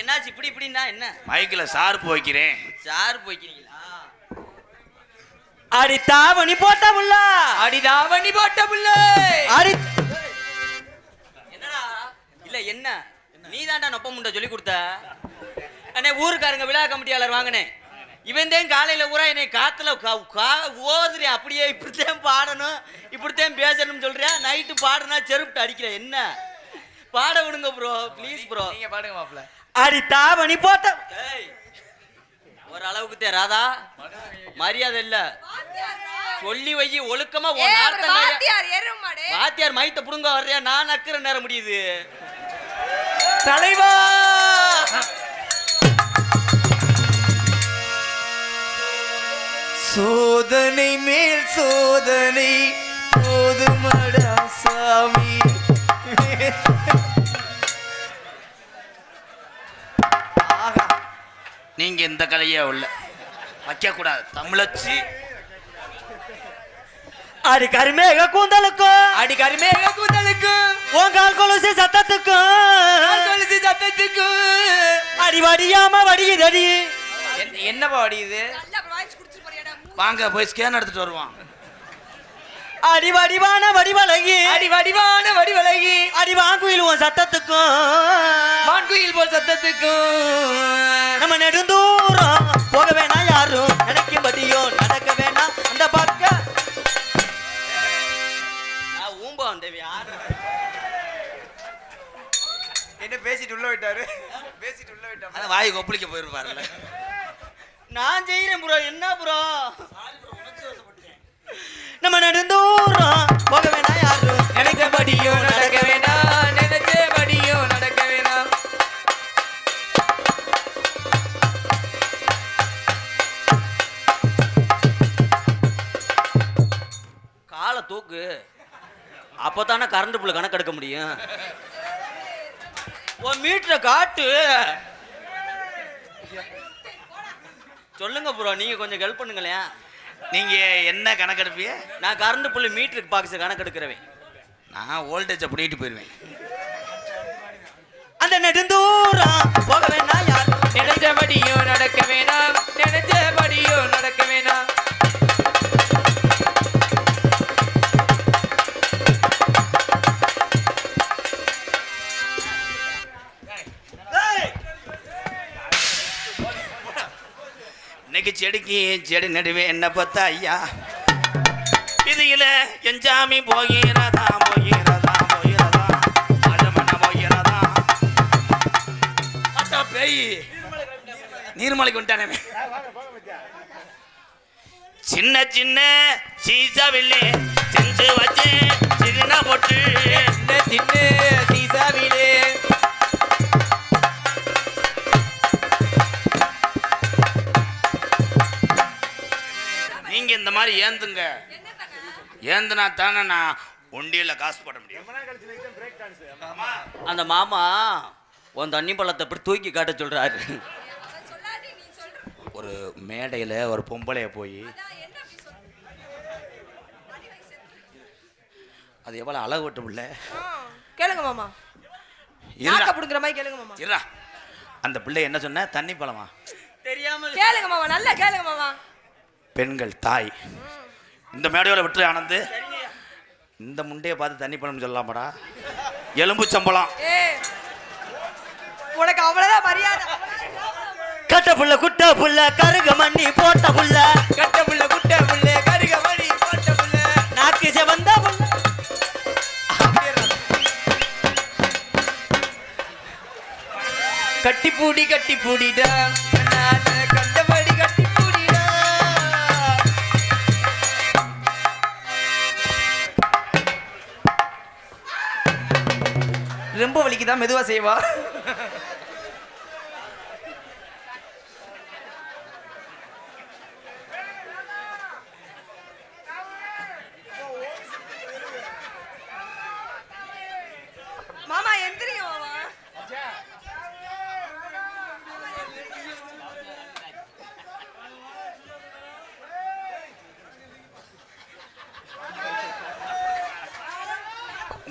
என்னாச்சு இப்படின்னா என்ன? மைக்கில் சார்பு வைக்கிறேன். சார்பு வைக்கிறீங்களா? அடிதாவணி போட்ட புள்ள, அடிதாவணி போட்ட புள்ள. என்னடா? இல்ல என்ன நீ தாண்டா நொப்ப முண்டை சொல்லி கொடுத்த. அண்ணே ஊருக்காரங்க விழா கமிட்டியாளர் வாங்கினேன். இவன் தான் காலையில ஊரா என்னை காத்துல ஓதுறியா? அப்படியே இப்படித்தான் பாடணும், இப்படித்தான் பேசணும்னு சொல்றியா? நைட்டு பாடனா செருப்பு அடிக்கிற. என்ன பாட விடுங்க ப்ரோ, ப்ளீஸ் ப்ரோ. நீங்க பாடுங்க மாப்ள. அடிதாவணி போட்ட ஒரு அளவுக்கு தே ராதா, மரியாதை இல்ல. சொல்லி வை ஒழுக்கமா. வாத்தியார் மைத்த புடுங்க வர்றியா? நான் நக்கிற நேரம் முடியுது. தலைவா சோதனை மேல் சோதனை போதுமடா சாமி. நீங்க இந்த கலையே உள்ள வைக்க கூடாது. தமிழச்சி அடி கருமேக கூந்தலுக்கும், அடி கருமேக கூந்தலுக்கும், உன் கால் கொலுசு சத்தத்துக்கும் அடி வடியாம வடியுதடி. என்னப்பா வடியுது? வாங்க போய் ஸ்கேன் எடுத்துட்டு வருவான். அடி வடிவான வடிவழகி, அடி வடிவான வடிவழகி, அடி வாங்குயில் உன் சத்தத்துக்கும், வாங்குயில் போல் சத்தத்துக்கும். நம்ம நெடுந்தூரம் போக வேணாம், யாரும் நினைக்கும்படியோ நடக்க வேணாம் அந்த பக்கம். ஊம்பா வந்தேவி யாரு என்ன பேசிட்டு உள்ள விட்டாரு? பேசிட்டு உள்ள விட்டாரு. வாய் கொப்பளிக்க போயிருப்பாருல்ல. நான் செய்யறேன் ப்ரோ. என்ன ப்ரோ? நம்ம நெடுந்தூரம் போக வேணாம், யாரும் நினைச்சபடியோ நடக்க வேணாம், நினைச்சபடியோ நடக்க வேணாம். காலை தூக்கு, அப்பதானே கரண்ட் புள்ள கணக்கெடுக்க முடியும். ஒரு மீட்டரை காட்டு. சொல்லுங்க ப்ரோ, நீங்க கொஞ்சம் ஹெல்ப் பண்ணுங்களேன். நீங்க என்ன கணக்கெடுப்பிய? நான் கரண்ட் புள்ளி மீட்டருக்கு பாக்ஸ் கணக்கெடுக்கிறவன். நான் வோல்டேஜை பண்ணிட்டு போயிருவேன். அந்த நெடுந்தூரம் போக வேணாம், யார் நினைச்சபடியோ நடக்க வேணாம், நினைச்சபடியோ நடக்க வேணாம். இன்னைக்கு செடிக்கு செடி நடுவே என்ன பார்த்தா ஐயா இதுல எஞ்சாமி போகிறதா போகிறதா போகிறதா அடமன போகிறதா. அட்டா பேய் நீர்மலைக்கு வந்துட்டானே. சின்ன சின்ன சீசாவிலே செஞ்சு வச்சு சின்ன பொட்டு, சின்ன சீசாவிலே மாதிரி ஏந்துங்க. ஏந்துனா தானே நான் ஒண்டியில காசு போட முடியும். அந்த மாமா உன் தண்ணி பழத்தை அப்படி தூக்கி காட்ட சொல்றாரு. ஒரு மேடையில் ஒரு பொம்பளைய போய் அது எவ்வளோ அழகு விட்டு பிள்ளை. கேளுங்க மாமா. இருடா. புடுங்குற மாதிரி கேளுங்க மாமா. இருடா. அந்த பிள்ளை என்ன சொன்ன? தண்ணி பழமா? தெரியாமல் கேளுங்க மாமா, நல்லா கேளுங்க மாமா. பெண்கள் தாய். இந்த மேடையோட விட்டு ஆனந்து இந்த முண்டையை பார்த்து தண்ணி பழம் சொல்லலாமாடா? எலும்பு சம்பளம். உனக்கு அவ்வளவுதான் மரியாதை. கட்ட புள்ள குட்ட புள்ள கருக மண்ணி போட்ட புள்ள கட்ட புள்ள குட்ட புள்ள கருக மணி போட்ட புள்ள நாக்கு செவந்த புள்ள கட்டி பூடிடா கண்டபடி கட்டி பூடிடா. ரொம்ப வலிக்குதான், மெதுவா செய்வா. மாமா எந்திரிங்க மாமா.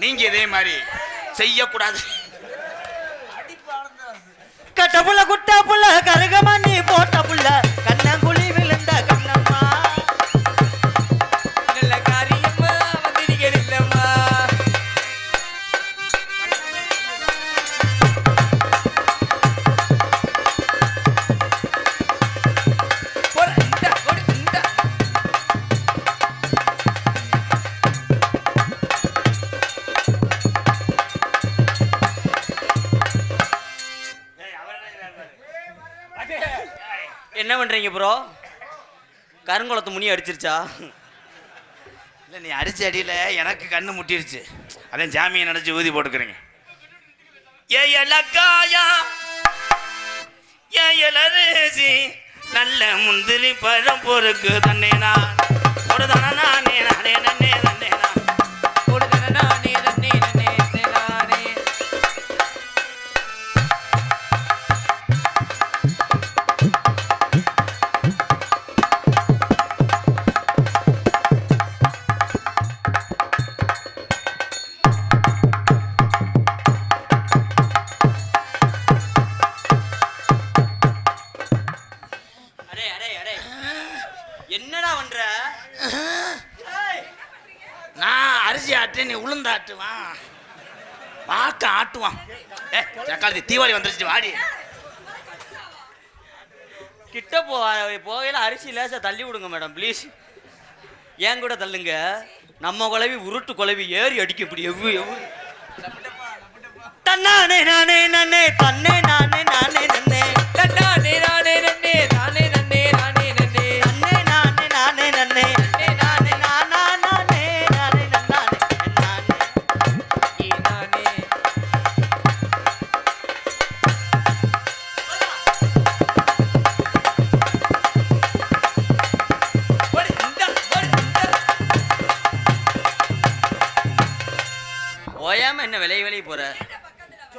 நீங்க இதே மாதிரி செய்யக்கூடாது. கட்ட புள்ள குட்ட புள்ள கருக மண்ணி போட்ட புள்ள கண்ணங்குழி விழுந்த கண்ணம்மா நல்ல காரியம்மா வந்திருக்கேன் இல்லம்மா. என்ன பண்றீங்க ப்ரோ? கருங்குளத்து முனி அடிச்சிருச்சா? இல்லை, நீ அடிச்ச அடியில் எனக்கு கண்ணு முட்டிருச்சு. அதான் ஜாமியை நினச்சி ஊதி போட்டுக்கிறீங்க. ஏலக்காயா ஏலரேசி நல்ல முந்திரி பழம் பொறுக்கு தன்னேனா ஒரு தானே நானே நானே நன்னே நன்னேனா ஒரு தன நானே நன்னே நன்னே நானே. அடே அடே அடே என்னடா பண்ற? நான் அரிசி ஆட்டு, நீ உளுந்து ஆட்டுவான், பார்க்க ஆட்டுவான். தக்காளி தீபாவளி வந்துருச்சு, வாடி. கிட்ட போகையில அரிசி லேசா தள்ளி விடுங்க மேடம் ப்ளீஸ். ஏன் கூட தள்ளுங்க. நம்ம குழவி உருட்டு குழவி ஏறி அடிக்க இப்படி எவ்வு எவ்வு தன்னானே நானே நானே தன்னே நானே நானே நன்னே நானே நானே நன்னே நானே நன்னே நானே நன்னே தன்னே நானே நானே நன்னே நானே நானா நானே நானே நன்னானே நானே நானே. ஓயாம என்ன விலை போற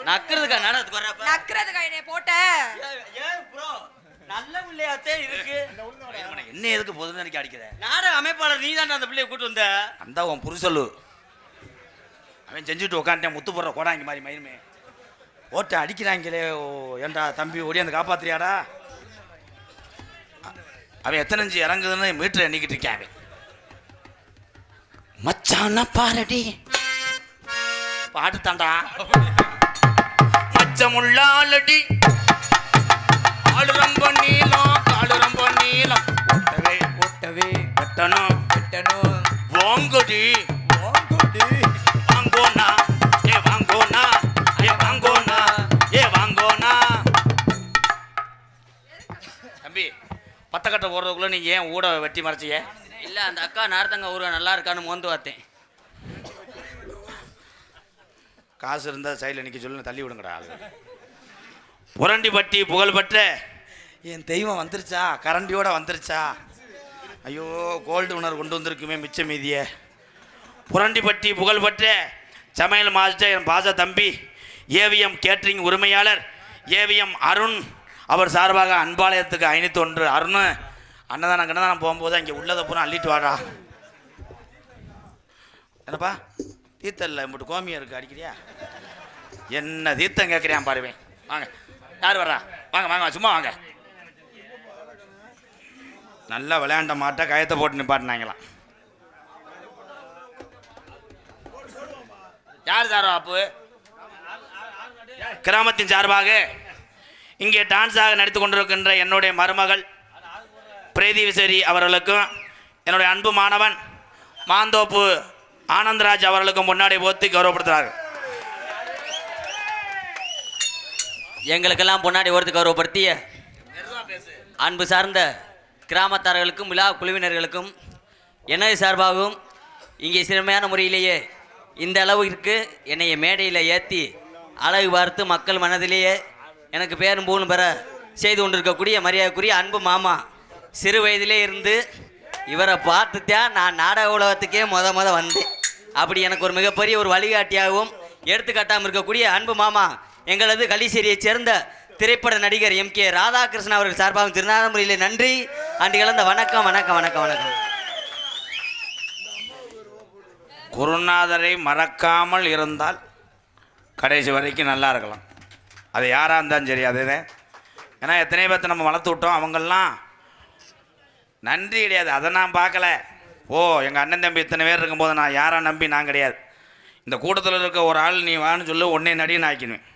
நக்கிறதுக்கா நாடகத்துக்கு வர்றப்ப நக்கிறதுக்கா என்னை போட்ட. ஏன் ப்ரோ நல்ல பிள்ளையாத்தே இருக்கு. என்ன எதுக்கு பொது நினைக்க அடிக்கிற? நாடக அமைப்பாளர் நீ தான் அந்த பிள்ளைய கூட்டு வந்த. அந்த உன் புருஷலு அவன் செஞ்சுட்டு உட்காந்துட்டேன். முத்து போடுற கோடாங்க மாதிரி மயிருமே ஓட்ட அடிக்கிறாங்களே. ஏண்டா தம்பி ஓடியாந்து காப்பாத்துறியாடா? அவன் எத்தனை இன்ச்சு இறங்குதுன்னு மீட்டர் எண்ணிக்கிட்டு இருக்கேன். அவன் மச்சான பாரடி பாட்டு தாண்டா. மச்சமுள்ளாலடி ஆளு ரொம்ப நீளம், காடு ரொம்ப நீளம், ஒட்டவே ஒட்டவே வெட்டணும் வெட்டணும் வாங்கடி வாங்கோடி வாங்கோனா ஏ வாங்கோனா ஏ வாங்கோனா ஏ வாங்கோனா. தம்பி பத்தக்கட்டை போடுறதுக்குள்ள நீங்க ஏன் ஊட வெட்டி மறைச்சிய? இல்ல அந்த அக்கா நார்த்தங்க ஊருகா நல்லா இருக்கான்னு மோந்து பார்த்தேன். காசு இருந்தால் சைடில் நிற்க சொல்லி தள்ளி விடுங்கடா. புரண்டி பட்டி புகழ்பெற்ற என் தெய்வம் வந்துருச்சா, கரண்டியோட வந்துருச்சா. ஐயோ கோல்டு வினர் கொண்டு வந்திருக்குமே மிச்ச மீதியை. புரண்டிப்பட்டி புகழ்பெற்ற சமையல் மாஸ்டர் என் பாச தம்பி ஏவிஎம் கேட்ரிங் உரிமையாளர் ஏவிஎம் அருண் அவர் சார்பாக அன்பாலயத்துக்கு 501 அருண் அன்னதானம் கண்ணதானம் போகும்போது அங்கே உள்ளதை பூரா அள்ளிட்டு வாடா. என்னப்பா தீர்த்தல்ல இப்படி கோமியா இருக்கு அடிக்கிறியா? என்ன தீர்த்தம் கேட்குறியான் பாருவேன். வாங்க யார் வர்றா? வாங்க வாங்க சும்மா வாங்க. நல்லா விளையாண்ட மாட்டை கயத்தை போட்டு நிப்பாட்டினாங்களாம். யார் சாரோ அப்பு? கிராமத்தின் சார்பாக இங்கே டான்ஸாக நடித்து கொண்டிருக்கின்ற என்னுடைய மருமகள் பிரீதி விசரி அவர்களுக்கும் என்னுடைய அன்பு மாணவன் மாந்தோப்பு ஆனந்தராஜ் அவர்களுக்கும் முன்னாடி போத்தி கௌரவப்படுத்துகிறார். எங்களுக்கெல்லாம் முன்னாடி ஒருத்து கௌரவப்படுத்திய அன்பு சார்ந்த கிராமத்தார்களுக்கும் விழா குழுவினர்களுக்கும் எனது சார்பாகவும் இங்கே சிறமையான முறையிலேயே இந்த அளவிற்கு என்னை மேடையில் ஏற்றி அழகு பார்த்து மக்கள் மனதிலேயே எனக்கு பேரும் பூணும் பெற செய்து கொண்டிருக்கக்கூடிய மரியாதைக்குரிய அன்பு மாமா, சிறு வயதிலே இருந்து இவரை பார்த்துத்தான் நான் நாடக உலகத்துக்கே முத வந்தேன். அப்படி எனக்கு ஒரு மிகப்பெரிய ஒரு வழிகாட்டியாகவும் எடுத்துக்காட்டாமல் இருக்கக்கூடிய அன்பு மாமா எங்களது கள்ளிச்சேரியைச் சேர்ந்த திரைப்பட நடிகர் MK ராதாகிருஷ்ணன் அவர்கள் சார்பாகவும் திருநாமூரிலே நன்றி அன்று கலந்த வணக்கம் வணக்கம் வணக்கம் வணக்கம். குருநாதரை மறக்காமல் இருந்தால் கடைசி வரைக்கும் நல்லா இருக்கலாம். அது யாராக இருந்தாலும் சரி. அதுதான் ஏன்னா எத்தனை பேர்த்த நம்ம வளர்த்து விட்டோம். அவங்கெல்லாம் நன்றி கிடையாது. அதை நான் பார்க்கல. ஓ எங்கள் அண்ணன் தம்பி இத்தனை பேர் இருக்கும்போது நான் யாரை நம்பி நான் கிடையாது. இந்த கூட்டத்தில் இருக்க ஒரு ஆள் நீ வான்னு சொல்லி உடனே நடின்னு ஆக்கிடுவேன்.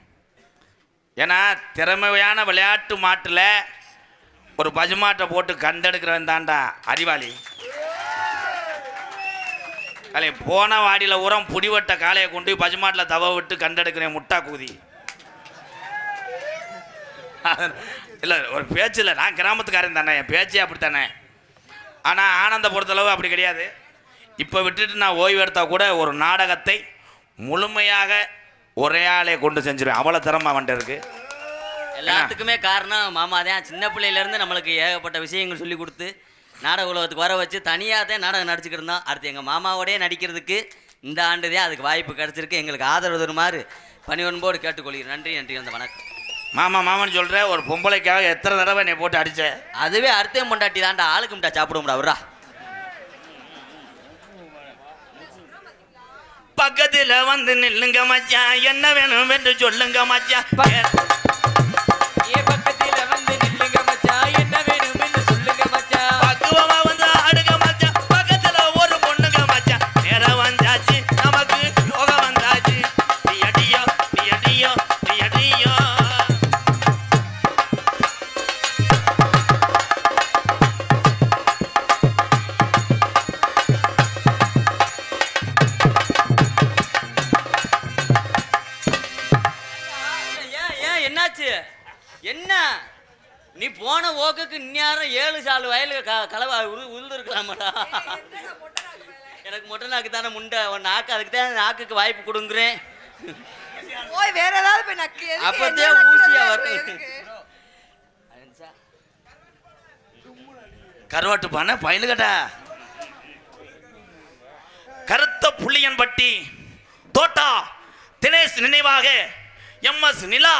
ஏன்னா திறமையான விளையாட்டு மாட்டில் ஒரு பசுமாட்டை போட்டு கண்டெடுக்கிறவன் தான்டா அறிவாளி. காலையை போன வாடியில் உரம் புடிவட்ட காளையை கொண்டு போய் பசுமாட்டில் தவ விட்டு கண்டெடுக்கிறேன் முட்டா கூதி. இல்லை ஒரு பேச்சில் நான் கிராமத்துக்காரன் தானே, என் பேச்சே அப்படித்தானே. ஆனால் ஆனந்த பொறுத்தளவு அப்படி கிடையாது. இப்போ விட்டுட்டு நான் ஓய்வு எடுத்தால் கூட ஒரு நாடகத்தை முழுமையாக ஒரே ஆளே கொண்டு செஞ்சிருவேன். அவ்வளோ திறமை வந்துட்டு இருக்கு. எல்லாத்துக்குமே காரணம் மாமா தான். சின்ன பிள்ளையிலேருந்து நம்மளுக்கு ஏகப்பட்ட விஷயங்கள் சொல்லி கொடுத்து நாடக உலகத்துக்கு வர வச்சு தனியாக தான் நாடகம் நடிச்சுக்கிட்டு இருந்தோம். அடுத்து எங்கள் மாமாவோடய நடிக்கிறதுக்கு இந்த ஆண்டு தான் அதுக்கு வாய்ப்பு கிடச்சிருக்கு. எங்களுக்கு ஆதரவு தருமாறு பணிவன்போடு கேட்டுக்கொள்கிறேன். நன்றி நன்றி அந்த வணக்கம். மாமான்னு சொல்கிற ஒரு பொம்பளைக்காக எத்தனை தடவை நீ போட்டு அடிச்ச? அதுவே அடுத்தையும் பொண்டாட்டி தான்டா, ஆளுக்கு முட்டா சாப்பிடுவோம்டா அவரா. பக்கத்தில் வந்து நில்லுங்க மச்சான், என்ன வேணும் என்று சொல்லுங்க மச்சான். பக்கத்தில் வந்து நில்லுங்க மச்சான், என்ன வேணும் என்று சொல்லுங்க மச்சான். பக்குவமா வந்து அடுங்க மச்சான், பக்கத்தில் ஒரு பொண்ணுங்க மச்சான். நேரம் வந்தாச்சு நமக்கு யோகம் வந்தாச்சு. நீ அடியோ நீ அடியோ நீ அடியோ. என்னாச்சு? என்ன நீ போன ஓக்குக்கு இந்நேரம் 7 சாலு வயலுக்கு கலவா உழுதுருக்கலாமாடா. எனக்கு மொட்டை நாக்கு தானே முண்டை, உன் நாக்கு அதுக்கு தான் நாக்குக்கு வாய்ப்பு கொடுங்குறேன். ஓய் வேற ஏதாவது போய் நக்கு. அப்பதே ஊசியா வரும். கருவாட்டு பானை பயலுகடா. கருத்த புள்ளியன்பட்டி தோட்டா தினேஷ் நினைவாக MS Nila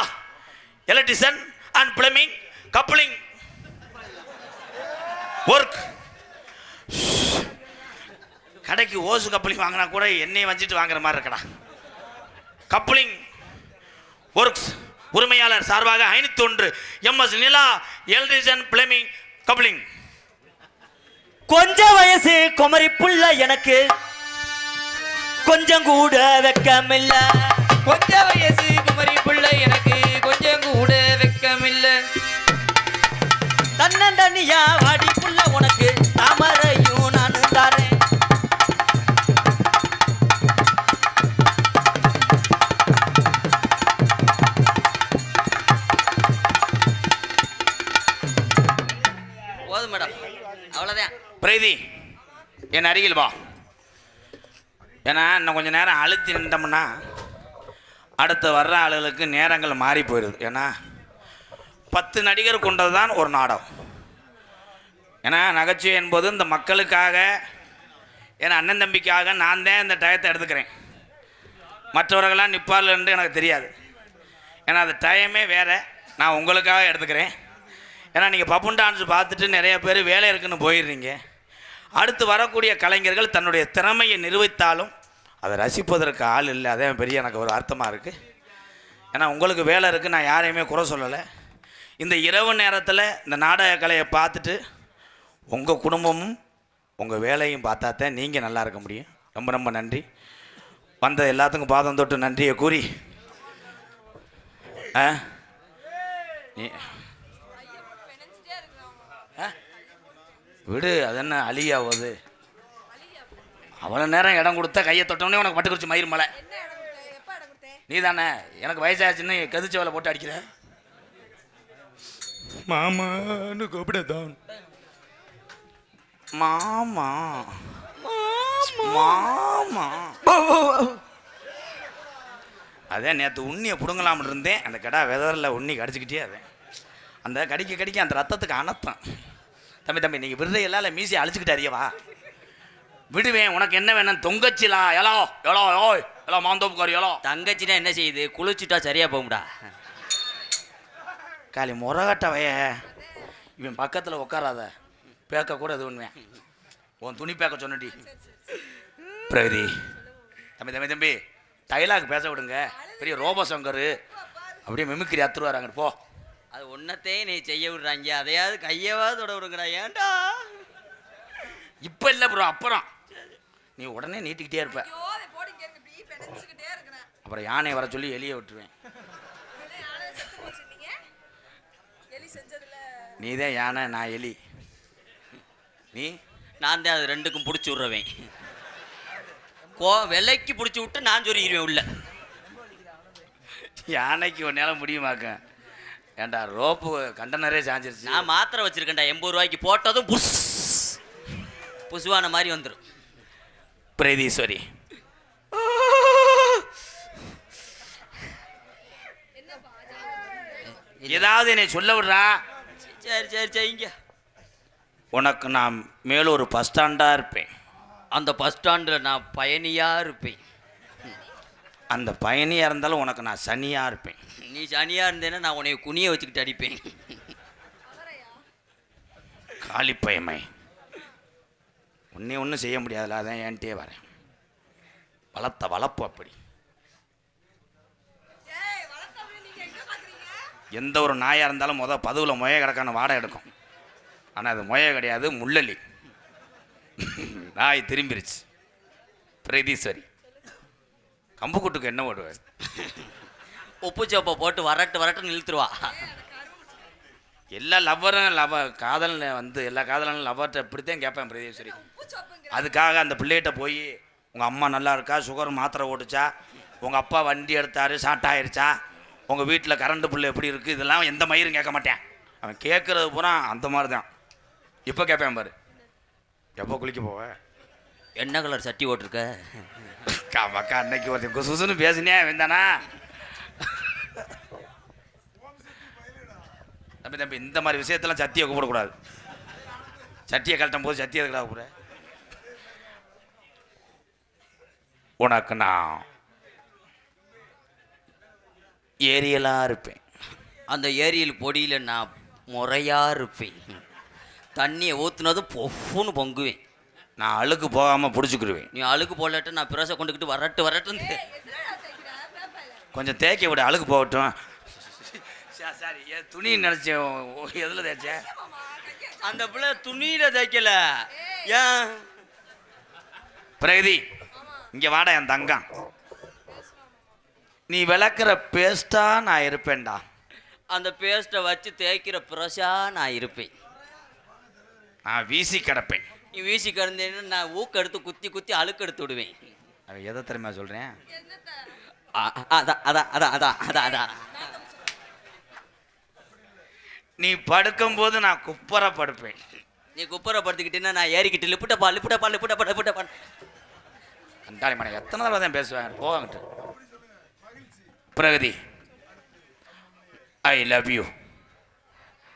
electrician and plumbing coupling work. கடைக்கு ஓசு கப்ளிங் வாங்கினா கூட எண்ணெய் வஞ்சிட்டு வாங்குற மாதிரி இருக்கடா. கப்ளிங் ஒர்க்ஸ் உரிமையாளர் சார்பாக 501 MS நிலா எலக்ட்ரிஷியன் பிளம்பிங் கப்ளிங். கொஞ்ச வயசு குமரி புள்ள எனக்கு கொஞ்சம் கூட வெக்கமில்ல. கொஞ்ச வயசு குமரி புள்ள எனக்கு கொஞ்சம் கூட வெக்கமில்ல. தன்னந்தனியா வாடி புள்ள உனக்கு தாமரையும் நானு தாரேன். போதும் மேடம், அவ்வளோதான். பிரீதி என் அருகில் வா. ஏன்னா இன்னும் கொஞ்சம் நேரம் அழுத்தி நின்றோம்னா அடுத்து வர்ற ஆளுகளுக்கு நேரங்கள் மாறி போயிடுது. ஏன்னா 10 நடிகர் கொண்டது தான் ஒரு நாடகம். ஏன்னா நகைச்சுவை என்பது இந்த மக்களுக்காக, ஏன்னா அண்ணன் தம்பிக்காக நான் தான் இந்த டயத்தை எடுத்துக்கிறேன். மற்றவர்களாம் நிற்பார்லன்னு எனக்கு தெரியாது. ஏன்னா அது டைமே வேறு. நான் உங்களுக்காக எடுத்துக்கிறேன். ஏன்னா நீங்கள் பப்புன் டான்ஸ் பார்த்துட்டு நிறைய பேர் வேலை இருக்குன்னு போயிடுறீங்க. அடுத்து வரக்கூடிய கலைஞர்கள் தன்னுடைய திறமையை நிரூபித்தாலும் அதை ரசிப்பதற்கு ஆள் இல்லை. அதே பெரிய எனக்கு ஒரு அர்த்தமாக இருக்குது. ஏன்னா உங்களுக்கு வேலை இருக்குது, நான் யாரையுமே குறை சொல்லலை. இந்த இரவு நேரத்தில் இந்த நாடக கலையை பார்த்துட்டு உங்கள் குடும்பமும் உங்கள் வேலையும் பார்த்தா தான் நீங்கள் நல்லா இருக்க முடியும். ரொம்ப ரொம்ப நன்றி. வந்த எல்லாத்துக்கும் பாதம் தொட்டு நன்றியை கூறி நீ விடு. அது என்ன அழியாவது? அவ்வளோ நேரம் இடம் கொடுத்தா கையை தொட்டோடனே உனக்கு பட்டு குறிச்சி மயிர் மலை. நீ தானே எனக்கு வயசாச்சுன்னு கதிச்ச வேலை போட்டு அடிக்கிற. மாமான்னு கூப்பிடதான். மாமா மாமா அதே நேற்று உண்ணியை பிடுங்கலாம்னு இருந்தேன். அந்த கடா வெதரில் உண்ணி கடிச்சிக்கிட்டே அதேன். அந்த கடிக்க அந்த ரத்தத்துக்கு அனத்தம். தம்பி நீங்கள் விடுற எல்லாம் மீசியை அழிச்சுக்கிட்டு அறியவா விடுவேன். உனக்கு என்ன வேணும்? தொங்கச்சிலா எலோ எலோ ஓய் எலோ மாந்தோப்புக்காரி எலோ. தங்கச்சினா என்ன செய்யுது? குளிச்சுட்டா சரியா போகும்டா. காலி முறகட்டவைய இவன் பக்கத்தில் உட்காராத. பேக்க கூட இது உண்மையா உன் துணி பேக்க சொன்னடி. பிரகதி தம்பி டைலாக் பேச விடுங்க. பெரிய ரோபசங்கர் அப்படியே மிமிக்கிரி அத்துருவாராங்க. போ. அது ஒன்றத்தையும் நீ செய்ய விடுறாங்க. அதையாவது கையவாவது தொட விடுங்கடா. ஏன்டா இப்போ இல்லை ப்ரோ, அப்புறம் நீ உடனே நீட்டிக்கிட்டே இருப்ப. அப்புறம் யானை வர சொல்லி எலியை விட்டுருவேன். நீ தான் யானை, நான் எலி. நான் தான் அது ரெண்டுக்கும் பிடிச்சி விட்றவேன். விலைக்கு பிடிச்சி விட்டு நான் சொல்லிடுவேன் உள்ள. யானைக்கு ஒன்னால முடியுமாக்க? ஏண்டா ரோப்பு கண்டனரே சாஞ்சிருச்சு. நான் மாத்திரை வச்சிருக்கேன்டா. 80 ரூபாய்க்கு போட்டதும் புசுவான மாதிரி வந்துடும். பிரதீஸ்வரி ஏதாவது என்னை சொல்ல விடுறா? சரி செய்யுங்க. உனக்கு நான் மேலூர் பஸ் ஸ்டாண்டாக இருப்பேன். அந்த பஸ் ஸ்டாண்டில் நான் பயணியாக இருப்பேன். அந்த பயணியாக இருந்தாலும் உனக்கு நான் சனியாக இருப்பேன். நீ சனியாக இருந்தேன்னா நான் உன்னை குனியை வச்சுக்கிட்டு அடிப்பேன். காளிப்பயமை உன்னை ஒன்றும் செய்ய முடியாதுல்ல. அதான் ஏன்ட்டே வரேன். வளர்ப்பு அப்படி. எந்த ஒரு நாயாக இருந்தாலும் பதுவில் மொய கிடக்கான வாடை எடுக்கும். ஆனால் அது மொய கிடையாது, முள்ளலி. நாய் திரும்பிருச்சு. பிரதீஸ்வரி கம்புக்கூட்டுக்கு என்ன ஓடுவார்? உப்பு சோப்பை போட்டு வரட்டு நிறுத்துருவா. எல்லா லவ்வரும் காதல் எல்லா காதலும் லவ்வர்கிட்ட இப்படித்தான் கேட்பேன் பிரதீஸ்வரி. அதுக்காக அந்த பிள்ளைகிட்ட போய் உங்கள் அம்மா நல்லா இருக்கா, சுகர் மாத்திரை ஓட்டுச்சா, உங்கள் அப்பா வண்டி எடுத்தாரு ஷார்ட் ஆயிருச்சா, உங்கள் வீட்டில் கரண்ட் பில்லு எப்படி இருக்குது, இதெல்லாம் எந்த மயிரும் கேட்க மாட்டேன். அவன் கேட்குறது பூரா அந்த மாதிரி தான். இப்போ கேட்பேன் பாரு, எப்போ குளிக்க போவ, என்ன கலர் சட்டி ஓட்டிருக்க, அக்கா அன்னைக்கு ஒருத்தன் குசுன்னு பேசினே வேண்டானா. தம்பி இந்த மாதிரி விஷயத்தெல்லாம் சத்தியை கூப்பிடக்கூடாது. சட்டியை கழட்டும் போது சத்தியை எதுக்கடா கூப்பிட? உனக்கு நான் ஏரியலாக இருப்பேன். அந்த ஏரியல் பொடியில் நான் முறையாக இருப்பேன். தண்ணியை ஊற்றுனதும் பொஃப்னு பொங்குவேன். நான் அழுக்கு போகாமல் பிடிச்சிக்கிடுவேன். நீ அழுக்கு போடலட்டு நான் பிரசை கொண்டுக்கிட்டு வரட்டுன்னு கொஞ்சம் தேய்க்க விட, அழுக்கு போகட்டும். சாரி, துணி நினச்சேன். எதில் தேய்ச்சேன்? அந்த பிள்ளை துணியில் தேய்க்கல. ஏன் பிரகதி இங்கே வாடா என் தங்கம். நீ விளக்குற பேஸ்டா நான் இருப்பேன்டா. அந்த பேஸ்ட்டை வச்சு தேய்க்கிற பிரஷா நான் இருப்பேன். நான் வீசி கிடப்பேன். நீ வீசி கிடந்தேன்னு நான் ஊக்க எடுத்து குத்தி அழுக்கு எடுத்து விடுவேன். அவன் எதை தெரியுமா சொல்கிறேன்? அதான் நீ படுக்கும்போது நான் குப்பரை படுப்பேன். நீ குப்பரை படுத்துக்கிட்டேன்னா நான் ஏறிக்கிட்டு லிப்புட்டப்பா அண்டாளி மனை எத்தனை தடவை தான் பேசுவேன். போவாங்கிட்டு பிரகதி ஐ லவ் யூ.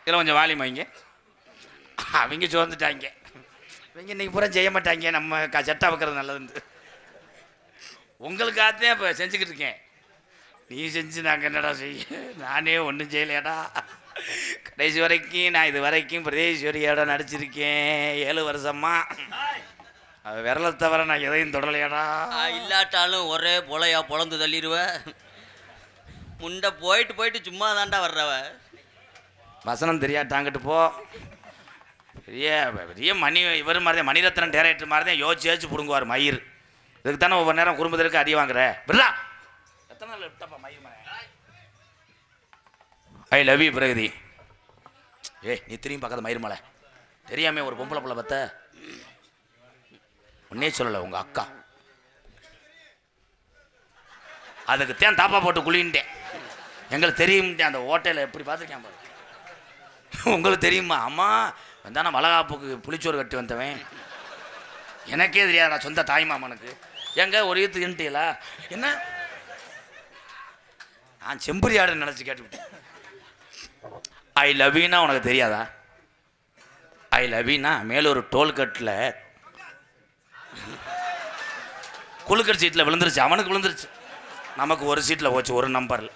இதில் கொஞ்சம் வாலியம் வைங்க. அவங்க சோர்ந்துட்டாங்க. இவங்க இன்னைக்கு பூரா செய்ய மாட்டாங்க. நம்ம சட்டை வைக்கிறது நல்லதுன்னு உங்களுக்காகத்தான் இப்போ செஞ்சுக்கிட்டு இருக்கேன். நீ செஞ்சு நாங்கள் என்னடா செய்ய? நானே ஒன்றும் செய்யலையாடா. கடைசி வரைக்கும் நான் இது வரைக்கும் பிரதேஸ்வரியோட நடிச்சிருக்கேன் 7 வருஷமா. அது விரலை தவிர நான் எதையும் தொடலையாடா. இல்லாட்டாலும் ஒரே பொலையா பொழந்து தள்ளிடுவ. முண்டை போயிட்டு போயிட்டு சும்மா தாண்டா வர்றவ. வசனம் தெரியாட்டாங்கிட்டு போ. பெரிய பெரிய மணி இவர் மாதிரி தான், மணிரத்னம் டேரக்டர் மாதிரி தான் யோசிச்சு யோசிச்சு பிடுங்குவார் மயிர். இதுக்கு தானே ஒவ்வொரு நேரம் குடும்பத்திற்கு அடி வாங்குற. விடா எத்தனை நாள் விட்டப்பா மயிர். I love you Pragathi. நீ திரும்பி பார்க்காத மயிர் மலை. தெரியாமே ஒரு பொம்பளை பிள்ளை பத்த ஒன்னே சொல்லலை உங்க அக்கா. அதுக்கு தேன் தாப்பா போட்டு குளின்ட்டேன். எங்களுக்கு தெரியும்ட்டேன். அந்த ஹோட்டலில் எப்படி பார்த்துருக்கேன் பாரு. உங்களுக்கு தெரியுமா? அம்மா வந்தானா வளகாப்புக்கு புளிச்சோறு கட்டி வந்தவன். எனக்கே தெரியாது. நான் சொந்த தாய் மாமனுக்கு எங்க ஒரு ஈத்துக்கிட்டீங்களா என்ன? நான் செம்பரி ஆடுன்னு நினச்சி கேட்டுவிட்டேன். ஐ லவ் யூனா உனக்கு தெரியாதா? ஐ லவ் யூனா மேலூர் டோல்கட்டில் குழுக்கர் சீட்டில் விழுந்துருச்சு. அவனுக்கு விழுந்துருச்சு, நமக்கு ஒரு சீட்டில் போச்சு, ஒரு நம்பரில்.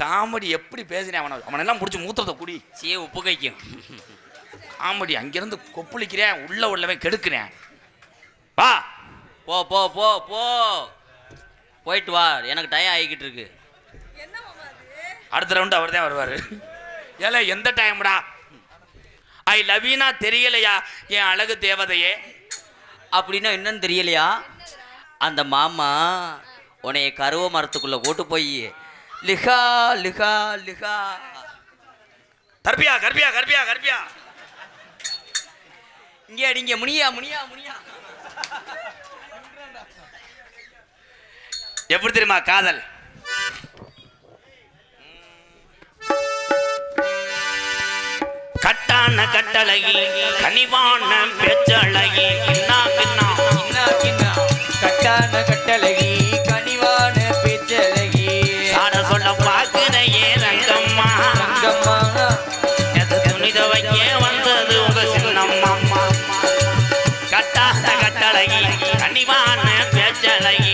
காமெடி எப்படி பேசுறேன். அவனெல்லாம் பிடிச்சி மூத்திரத்தை குடி சீ உப்பு கைக்கும். காமெடி அங்கேருந்து கொப்புளிக்கிறேன், உள்ளவே கெடுக்கிறேன். வா போ போ போ போ போயிட்டு வா, எனக்கு டயம் ஆகிக்கிட்டு இருக்கு. அடுத்த ரவுண்டு அவர் தான் வருவார். ஏல எந்த டைம்டா? ஐ லவ் யூனா தெரியலையா என் அழகு தேவதையே? அப்படின்னா என்னன்னு தெரியலையா? அந்த மாமா உன்னைய கருவ மரத்துக்குள்ள கூட்டு போய் லிகா லிகா லிகா கர்பியா கர்பியா கர்பியா கர்பியா இங்கே அடிங்க முனியா முனியா முனியா. எப்படி தெரியுமா காதல்? கட்டான கட்டழகி கனிவான பேச்சழகி கிண்ணா கிண்ணா கிண்ணா கிண்ணா கட்டான கட்டழகி கனிவான பேச்சழகி சாட சொல்ல பார்க்கிறையே ரங்கம்மா ரங்கம்மா எது துணித வைக்க வந்தது உங்க சின்னம்மா. கட்டான கட்டழகி கனிவான பேச்சழகி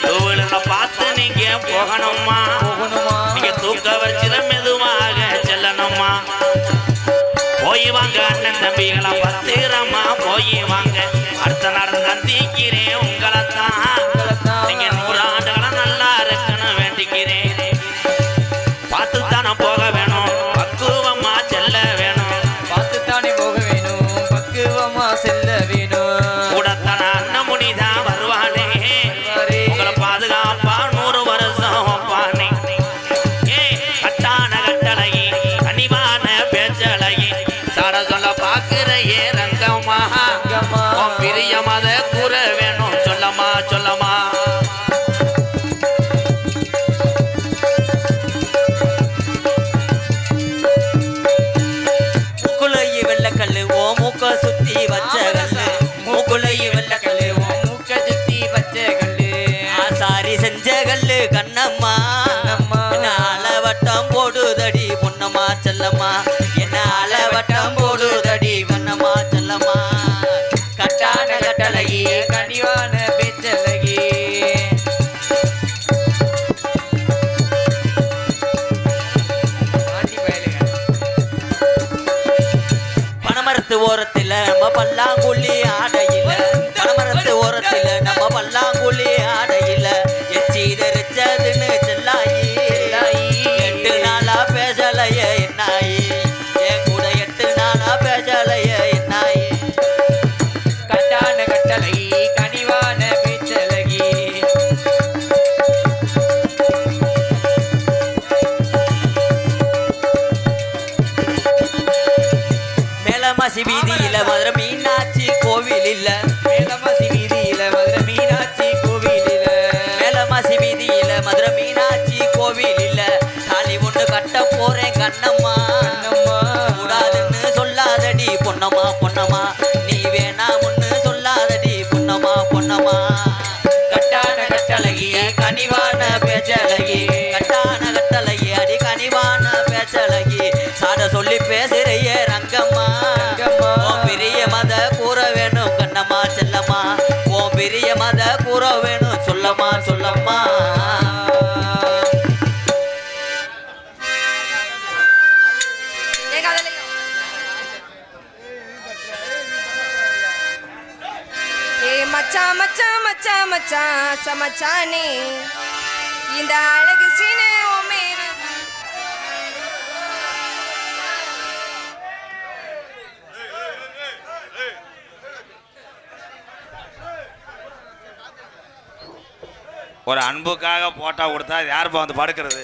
தூவில பார்த்து நீங்க போகணுமா போகணுமா? நீங்க தூக்க வச்சிட மெதுவாக செல்லணுமா. போய் வாங்க அண்ணன் தம்பிகளை பத்திரமா போய் வாங்க. அடுத்த நாடு சந்திக்கிறேன் உங்களைத்தான். நீங்க 100 ஆண்டுகளை நல்லா இருக்கணும் வேண்டிக்கிறேன். பார்த்துத்தானே போக வேணும், பக்குவமா செல்ல வேணும். பார்த்துத்தானே போக வேணும், பக்குவமா செல்ல வேணும். கூடத்தான அண்ணன் முனிதான் வருவானே, உங்களை பாதுகாப்பா 100 வருஷம் வைப்பானே. கட்டான கட்டழகி கனிவான பேச்சழகி சாட சொல்ல பாக்குறையே ரங்கம்மா. பிரியமத கூற வேணும் சொல்லமா சொல்லமா. மூக்குலையி வெள்ளக்கல்லு ஓ மூக்க சுத்தி வச்ச கல்லு. மூக்குலையி வெள்ளக்கல்லு ஓ மூக்க சுத்தி வச்ச கல்லு. ஆசாரி செஞ்ச கல்லு கண்ணம்மா. என்ன அளவட்டம் போடுதடி பொன்னம்மா செல்லம்மா. என்ன அளவட்டம் போடுதடி பொன்னம்மா செல்லம்மா. கட்டான கட்டழகி கனிவான பேச்சழகி. பனமரத்து ஓரத்துல நம்ம பல்லாங்குழி ஆடையில. பனமரத்து ஓரத்துல நம்ம பல்லாங்குழி ஆடையில எச்சி தெரிச்சதுன்னு செல்லாயி. 8 நாளா பேசலைய என்னாயி. என் கூட 8 நாளா பேசலைய என்னாயி. கட்டான கட்டழகி கனிவான பேச்சழகி. மேலமாசி வீதியில மதுரை மீனாட்சி கோவில் இல்ல. மேலமாசி வீதியில மதுரை மீனாட்சி கோவில் இல்ல. மேலமாசி வீதியில மதுரை மீனாட்சி கோவில் இல்ல. தாலி ஒண்ணு கட்ட போறேன் கண்ணம்மா. கண்ணம்மா கூடாதுன்னு சொல்லாதடி பொன்னம்மா பொன்னம்மா. நீ வேணாமுன்னு சொல்லாதடி பொன்னம்மா பொன்னம்மா. கட்டான கட்டழகி கனிவான பேச்சழகி. கட்டான கட்டழகி அடி கனிவான பேச்சழகி. சாட சொல்லி பேசுறையே ரங்க மச்சான் மச்சான் மச்சான் மச்சான் சமச்சானே இந்த அழகு சீனே உமேரு ஒரு அன்புக்காக போட்டா கொடுத்தா யாருப்பா வந்து படுக்கிறது?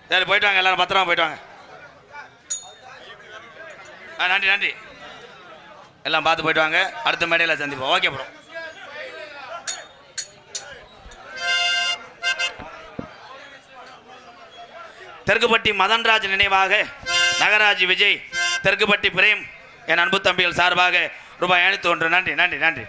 சரி போயிட்டு வாங்க, எல்லாரும் பத்திரமா போயிட்டு வாங்க. நன்றி நன்றி, எல்லாம் பார்த்து போயிட்டு வாங்க. அடுத்த மேடையில் சந்திப்போம். Okay bro. தெற்குப்பட்டி மதன்ராஜ் நினைவாக நகராஜ் விஜய், தெற்குப்பட்டி பிரேம், என் அன்பு தம்பிகள் சார்பாக ரூபாய் 501. நன்றி நன்றி நன்றி.